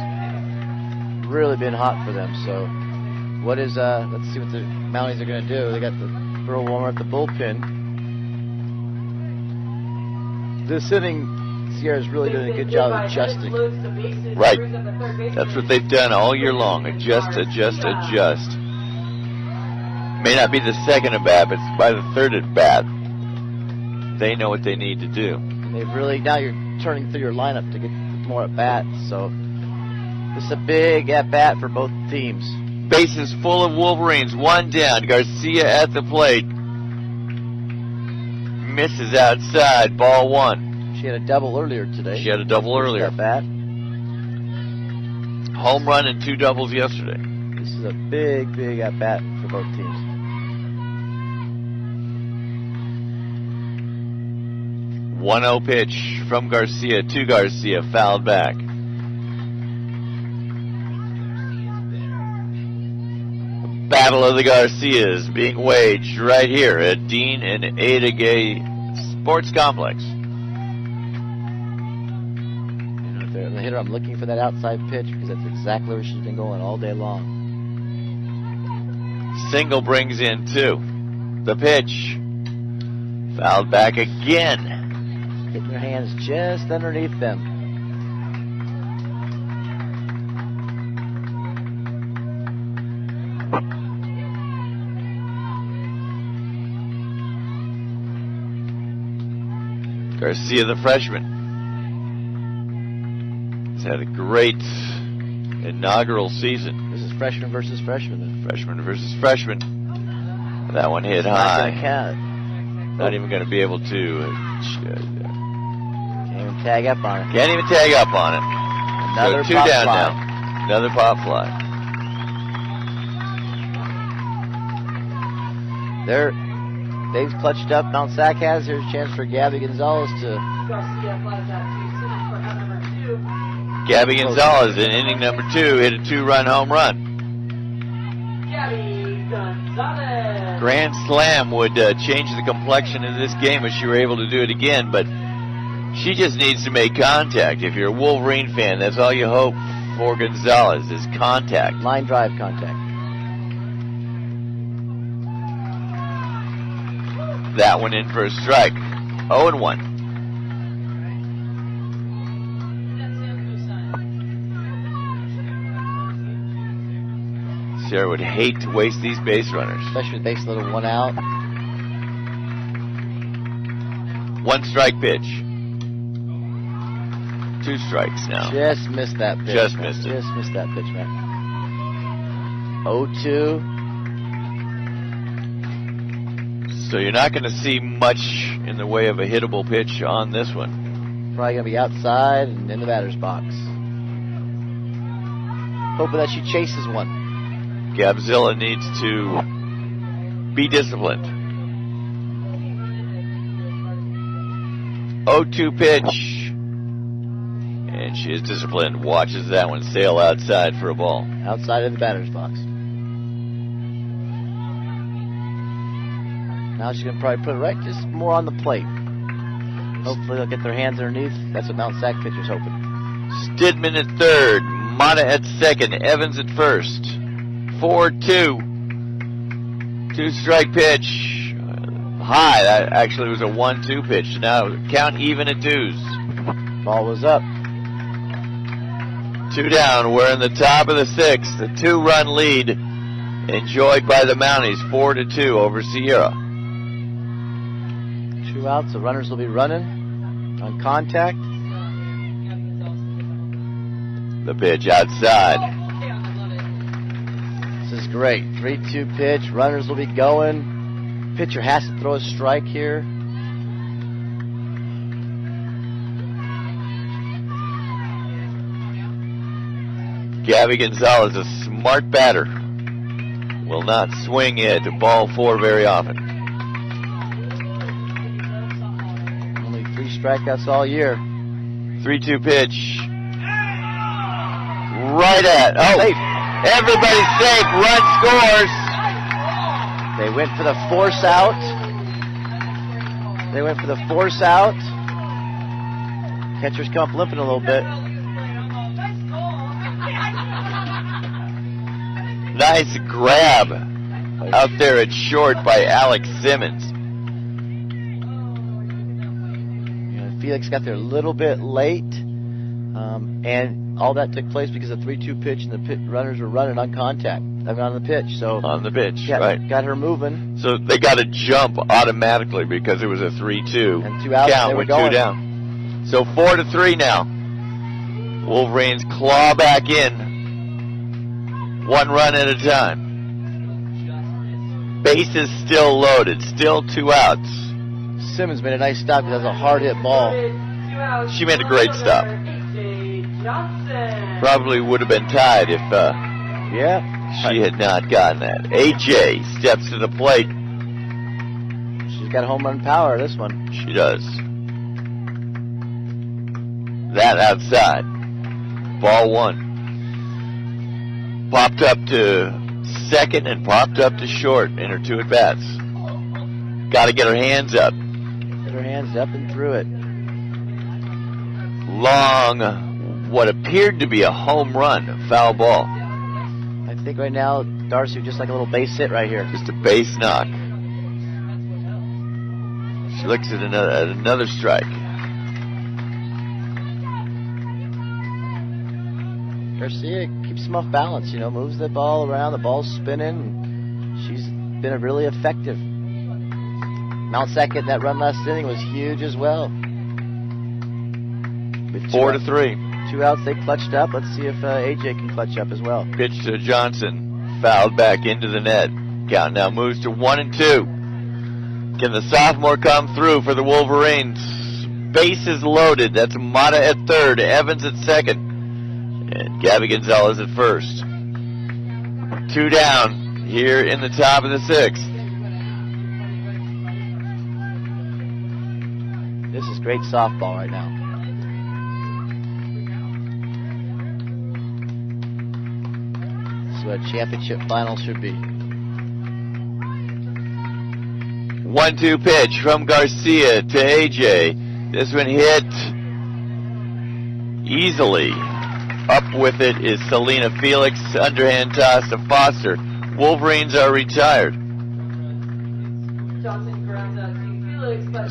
really been hot for them. So what is let's see what the Mounties are going to do. They got the girl warmer at the bullpen. This inning, Sierra's really doing a good job of adjusting. Right. That's what they've done all year long. Adjust. May not be the second at bat, but by the third at bat, they know what they need to do. And they've really, now you're turning through your lineup to get more at bats. So this is a big at bat for both teams. Bases full of Wolverines. One down. Garcia at the plate. Misses outside. Ball 1. She had a double earlier today. She had a double earlier. At bat. Home run and 2 doubles yesterday. This is a big, big at bat for both teams. One-0 pitch from Garcia to Garcia, fouled back. Battle of the Garcias being waged right here at Dean and Ada Gay Sports Complex. The hitter, I'm looking for that outside pitch because that's exactly where she's been going all day long. Single brings in 2. The pitch, fouled back again. Getting their hands just underneath them. Garcia, the freshman, has had a great inaugural season. This is freshman versus freshman. Then. Freshman versus freshman. That one hit high. Not even going to be able to. Can't even tag up on it. Can't even tag up on it. Another so 2 pop down fly. now. Another pop fly. They've clutched up. Mount SAC has. Here's a chance for Gabby Gonzalez to. Garcia flies out to Simmons for out number 2. Gabby Gonzalez in inning number 2 hit a 2-run home run. Gabby Gonzalez. Grand slam would change the complexion of this game if she were able to do it again, but she just needs to make contact. If you're a Wolverine fan, that's all you hope for Gonzalez is contact. Line drive contact. That one in for a strike. 0-1. Sierra would hate to waste these base runners. Especially with base little 1 out. 1 strike pitch. 2 strikes now. Just missed that pitch. Just missed it. Just missed that pitch, man. 0-2. So you're not going to see much in the way of a hittable pitch on this one. Probably going to be outside and in the batter's box. Hoping that she chases one. Gabzilla needs to be disciplined. 0-2 pitch. And she is disciplined. Watches that one sail outside for a ball. Outside of the batter's box. Now she's going to probably put it right just more on the plate. Hopefully they'll get their hands underneath. That's what Mount SAC pitcher's hoping. Stidman at third. Mata at second. Evans at first. 4-2. 2-strike pitch. High. That actually was a 1-2 pitch. Now count even at 2s. Ball was up. 2 down. We're in the top of the 6th. The 2-run lead enjoyed by the Mounties. 4-2 over Sierra. 2 outs. The runners will be running on contact. The pitch outside. This is great. 3-2 pitch. Runners will be going. Pitcher has to throw a strike here. Gabby Gonzalez, a smart batter, will not swing at ball 4 very often. Only 3 strikeouts all year. 3-2 pitch. Right at. Oh, Safe. Everybody's safe. Run scores. They went for the force out. Catcher's come up limping a little bit. Nice grab out there at short by Alex Simmons. Felix got there a little bit late. And all that took place because of 3-2 pitch and the runners were running on contact. I mean, on the pitch. So On the pitch, got, right. got her moving. So they got to jump automatically because it was a 3-2 And 2 outs, count they were with going. 2 down. So 4-3 now. Wolverines claw back in. 1 run at a time. Bases still loaded. Still 2 outs. Simmons made a nice stop because that was a hard hit ball. She made a great stop. Probably would have been tied if she had not gotten that. AJ steps to the plate. She's got home run power, this one. She does. That outside. Ball 1. Popped up to second and popped up to short in her 2 at-bats. Got to get her hands up. Get her hands up and through it. Long, what appeared to be a home run, foul ball. I think right now, Darcy would just like a little base hit right here. Just a base knock. She looks at another strike. Garcia keeps him off balance, you know, moves the ball around, the ball's spinning. She's been really effective. MtSAC getting that run last inning was huge as well. With 4-3. 2 outs, they clutched up. Let's see if AJ can clutch up as well. Pitch to Johnson. Fouled back into the net. Count now moves to 1-2. Can the sophomore come through for the Wolverines? Bases loaded. That's Mata at third, Evans at second, and Gabby Gonzalez at first. 2 down here in the top of the 6th. This is great softball right now. This is what a championship final should be. 1-2 pitch from Garcia to AJ. This one hit easily. Up with it is Selena Felix. Underhand toss to Foster. Wolverines are retired.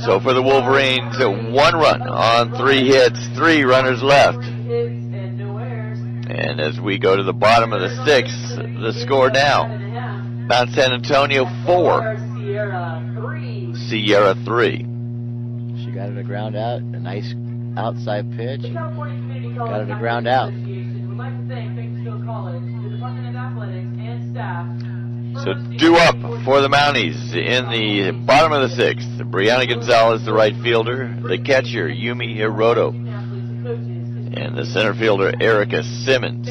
So for the Wolverines, 1 run on 3 hits, 3 runners left. And as we go to the bottom of the 6th, the score now. Mount San Antonio 4. Sierra 3. She got it to ground out. A nice outside pitch. Got it to ground out. So due up for the Mounties in the bottom of the 6th. Brianna Gonzalez, the right fielder. The catcher, Yumi Hiroto. And the center fielder, Erica Simmons.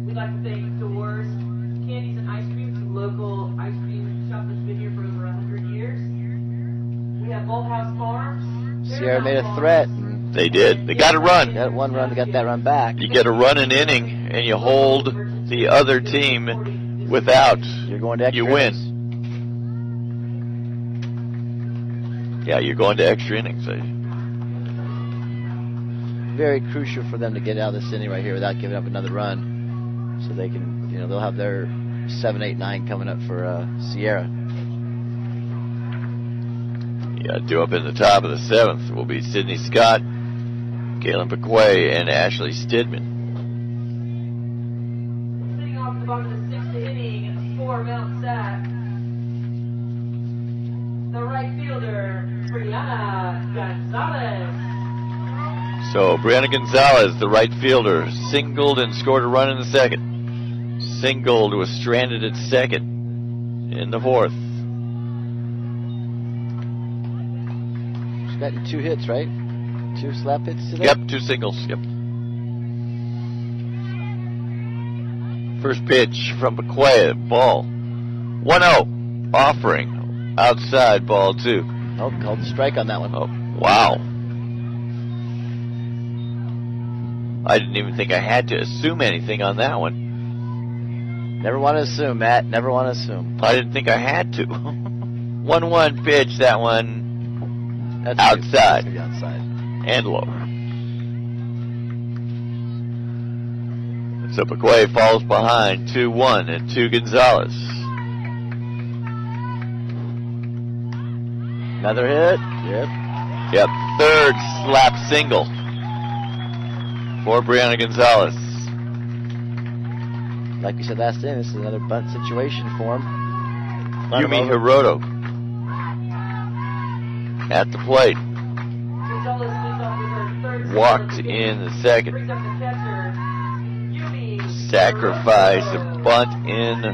We'd like to thank Doors Candies and Ice Cream, a local ice cream shop that's been here for over 100 years. We have Bolthouse Farms. Sierra made a threat. They did. They got a run. Got 1 run, got that run back. You get a run an inning, and you hold the other team without. You're going to extra You win. innings. Yeah, you're going to extra innings. Very crucial for them to get out of this inning right here without giving up another run. So they can, you know, they'll have their 7, 8, 9 coming up for Sierra. Yeah, due up in the top of the 7th will be Sydney Scott, Kaylin Bequay, and Ashley Stidman. Sitting off the bottom of the 6th inning for MtSAC, the right fielder, Brianna Gonzalez. So Brianna Gonzalez, the right fielder, singled and scored a run in the 2nd. Singled, was stranded at 2nd in the 4th. She's gotten 2 hits, right? 2 slap hits today? Yep, 2 singles. Yep. First pitch from Bequay, ball 1-0, offering outside, ball 2. Oh, called the strike on that one. Oh, wow. I didn't even think I had to assume anything on that one. Never want to assume, Matt. Never want to assume. I didn't think I had to. 1-1 pitch, that one. That's Outside. Good. That's outside. And low. So Bequay falls behind 2-1 and 2 Gonzalez. Another hit. Yep. Yep, 3rd slap single for Brianna Gonzalez. Like we said last inning, this is another bunt situation for him. Yumi Hiroto at the plate. Gonzalez leads off with her 3rd. Walked in the 2nd. Brings up the catcher, Yumi Sacrifice a bunt in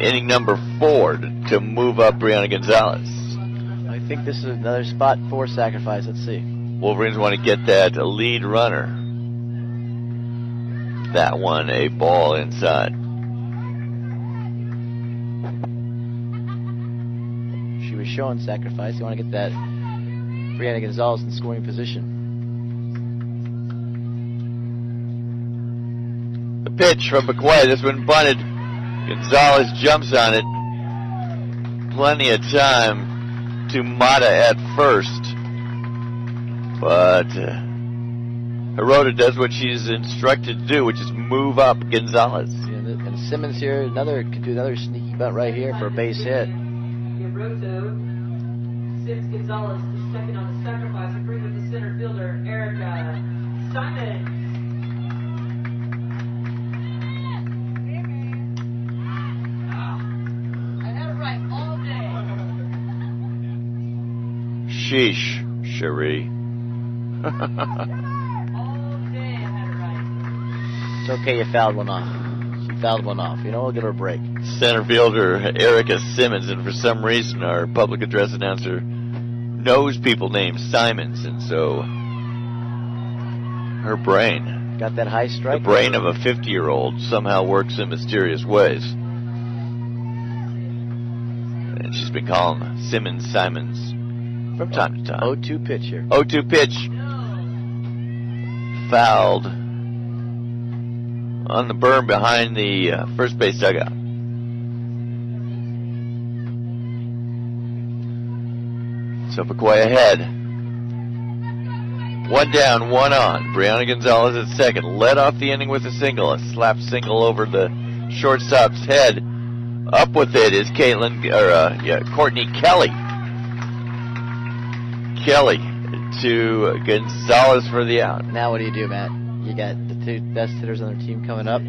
inning number 4 to move up Brianna Gonzalez. I think this is another spot for sacrifice. Let's see. Wolverines want to get that lead runner. That one, a ball inside. She was showing sacrifice. They want to get that Brianna Gonzalez in scoring position. The pitch from Bequay. This one bunted. Gonzalez jumps on it. Plenty of time to Mata at first. But Hiroto does what she's instructed to do, which is move up Gonzalez. And Simmons here, could do another sneaky bunt right here for a base hit. Roto. Sims Gonzalez is second on the sacrifice. Agreed with the center fielder, Erica Simon. I had it right all day. Sheesh, Cherie. All day I had it right. It's okay, you fouled one off. She fouled one off. You know, we'll give her a break. Center fielder Erica Simmons, and for some reason our public address announcer knows people named Simons, and so her brain, Got that high strike? the brain of a 50-year-old, somehow works in mysterious ways. And she's been calling Simmons Simons from time to time. 0-2 pitch here. 0-2 pitch. Fouled on the berm behind the first base dugout. So Pacoy ahead. One down, one on. Brianna Gonzalez at second. Led off the inning with a single. A slap single over the shortstop's head. Up with it is Courtney Kelly. Kelly to Gonzalez for the out. Now what do you do, Matt? You got the two best hitters on their team coming up.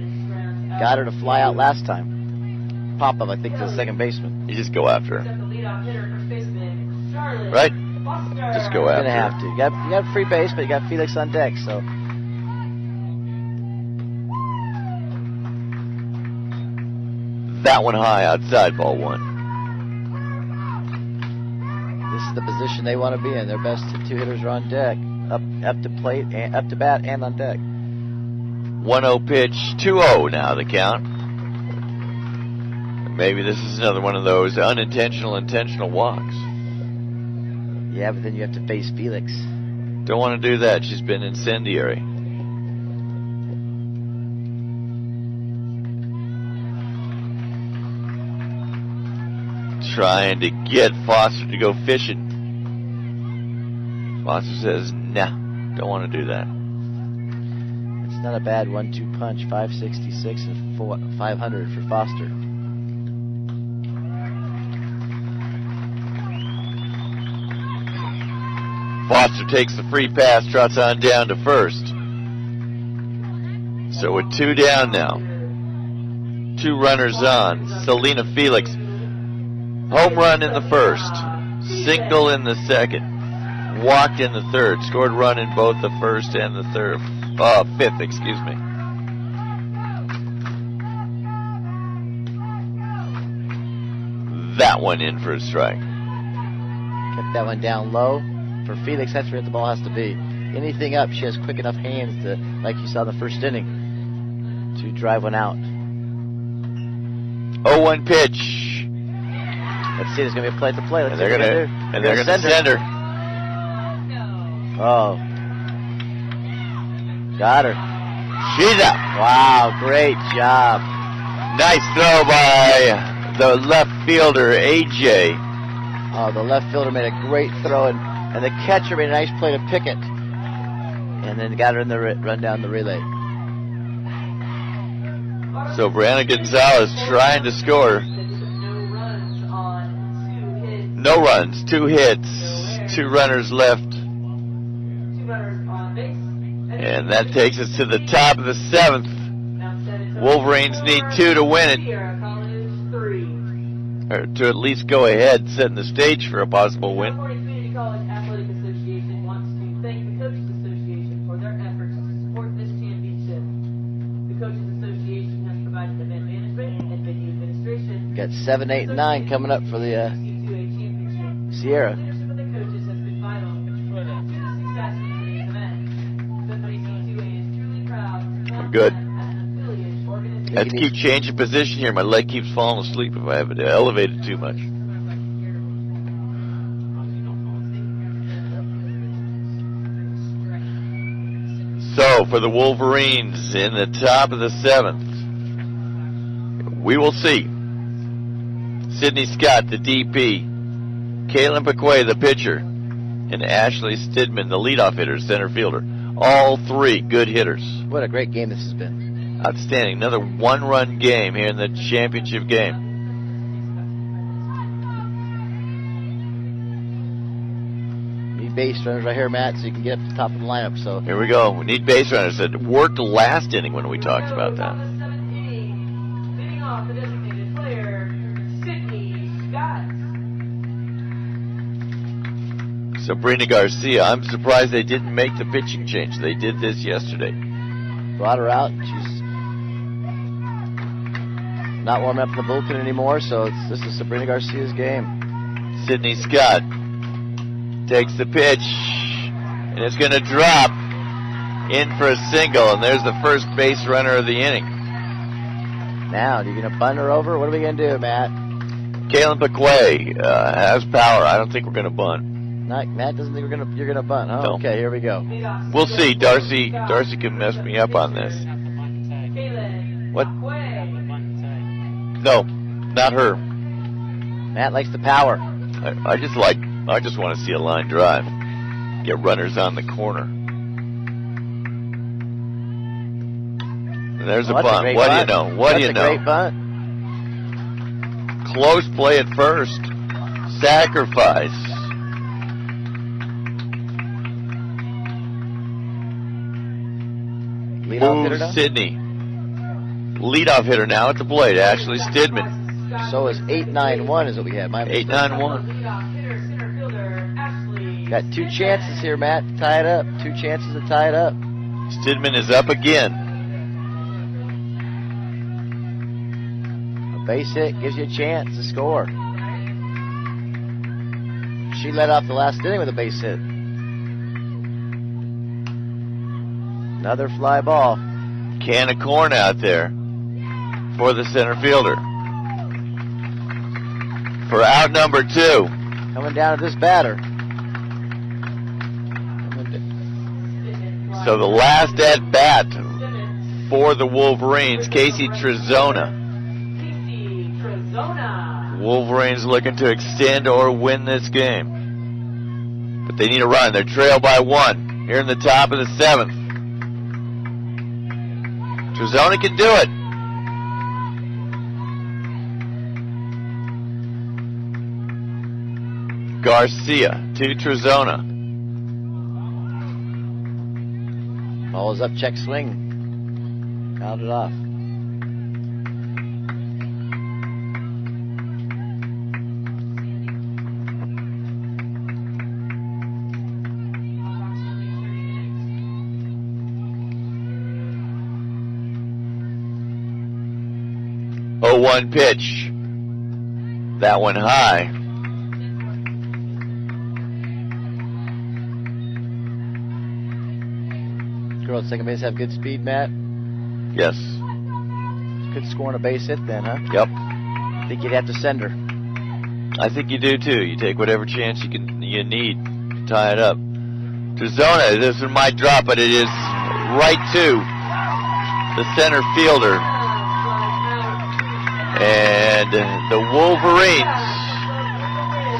Got her to fly out last time. Pop up, I think, to the second baseman. You just go after her. The leadoff hitter, first baseman, Charlotte Right? Foster. Just go You're after gonna have her. to. You got free base, but you got Felix on deck, so That one high outside, ball one. this is the position they want to be in. Their best two hitters are on deck, up to plate, and up to bat, and on deck. 1-0 pitch, 2-0 now the count. Maybe this is another one of those unintentional, intentional walks. Yeah, but then you have to face Felix. Don't want to do that. She's been incendiary. Trying to get Foster to go fishing. Foster says, nah, don't want to do that. It's not a bad 1-2 punch. 566 and 500 for Foster. Foster takes the free pass, trots on down to first. So with two down now. Two runners on. Selena Felix. Home run in the first. Single in the second. Walked in the third. Scored run in both the first and the fifth, excuse me. That one in for a strike. Kept that one down low. For Felix, that's where the ball has to be. Anything up, she has quick enough hands to, like you saw in the first inning, to drive one out. 0-1 pitch. Let's see, there's going to be a play at the plate. And they're going to send her. Oh. Got her. She's out. Wow, great job. Nice throw by the left fielder, AJ. Oh, the left fielder made a great throw, and the catcher made a nice play to pick it. And then got her in the run down the relay. So Brianna Gonzalez trying to score. No runs, 2 hits, 2 runners left. And that takes us to the top of the 7th. Wolverines need 2 to win it. Or to at least go ahead, setting the stage for a possible win. Community College Athletic Association wants to thank the Coaches Association for their efforts to support this championship. The Coaches Association has provided event management and venue administration. Got 7, 8, and 9 coming up for the CCCAA championship. Sierra. The leadership of the coaches has been vital to the success of today's event. The CCCAA is truly proud to I'm good. as an affiliate organization. I have to keep changing position here. My leg keeps falling asleep if I have it elevated too much. So for the Wolverines in the top of the 7th, we will see Sydney Scott, the DP, Caitlin Paquet, the pitcher, and Ashley Stidman, the leadoff hitter, center fielder. All 3 good hitters. What a great game this has been. Outstanding. Another 1-run game here in the championship game. base runners right here, Matt, so you can get up to the top of the lineup. So Here we go. We need base runners. It worked last inning when we talked about that. On the 7th inning, leading off the designated player, Sydney Scott. Sabrina Garcia. I'm surprised they didn't make the pitching change. They did this yesterday. brought her out. She's not warming up in the bullpen anymore, so this is Sabrina Garcia's game. Sydney Scott takes the pitch, and it's going to drop in for a single, and there's the first base runner of the inning. Now, are you going to bunt her over? What are we going to do, Matt? Kalen Paquet has power. I don't think we're going to bunt. Matt doesn't think you're going to bunt. Oh, No. Okay, here we go. We'll see. Darcy can mess me up on this. What? No, not her. Matt likes the power. I just want to see a line drive. Get runners on the corner. And there's a That's bunt. great What bunt. do you know? What do you That's a know? great bunt. Close play at first. Sacrifice. Leadoff hitter Move now? Sydney. Leadoff hitter now at the plate. Ashley Stidman. So is 8-9-1 is what we have. 8-9-1. Got two chances here, Matt, to tie it up. Two chances to tie it up. Stidman is up again. A base hit gives you a chance to score. She led off the last inning with a base hit. Another fly ball. Can of corn out there for the center fielder. For out number 2. Coming down to this batter. So the last at bat for the Wolverines, Casey Trezona. Wolverines looking to extend or win this game. But they need a run. They're trailed by 1 here in the top of the 7th. Trezona can do it. Garcia to Trezona. Ball is up, check swing. Fouled it off. Oh, 1 pitch. That one high. Girl at second base have good speed, Matt. Yes. Could score on a base hit then, huh? Yep. Think you'd have to send her. I think you do too. You take whatever chance you need to tie it up. Trezona, this one might drop, but it is right to the center fielder. And the Wolverines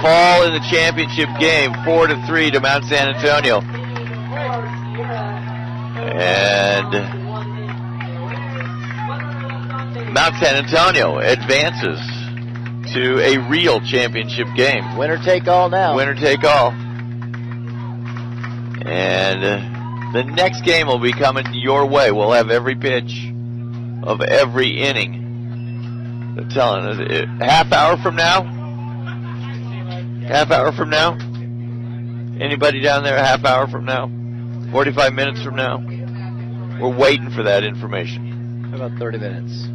fall in the championship game 4-3 to Mount San Antonio. And Mount San Antonio advances to a real championship game. Winner take all now. Winner take all. And the next game will be coming your way. We'll have every pitch of every inning. They're telling us half hour from now? Half hour from now? Anybody down there a half hour from now? 45 minutes from now? We're waiting for that information. About 30 minutes.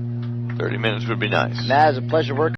30 minutes would be nice. Matt, it's a pleasure working.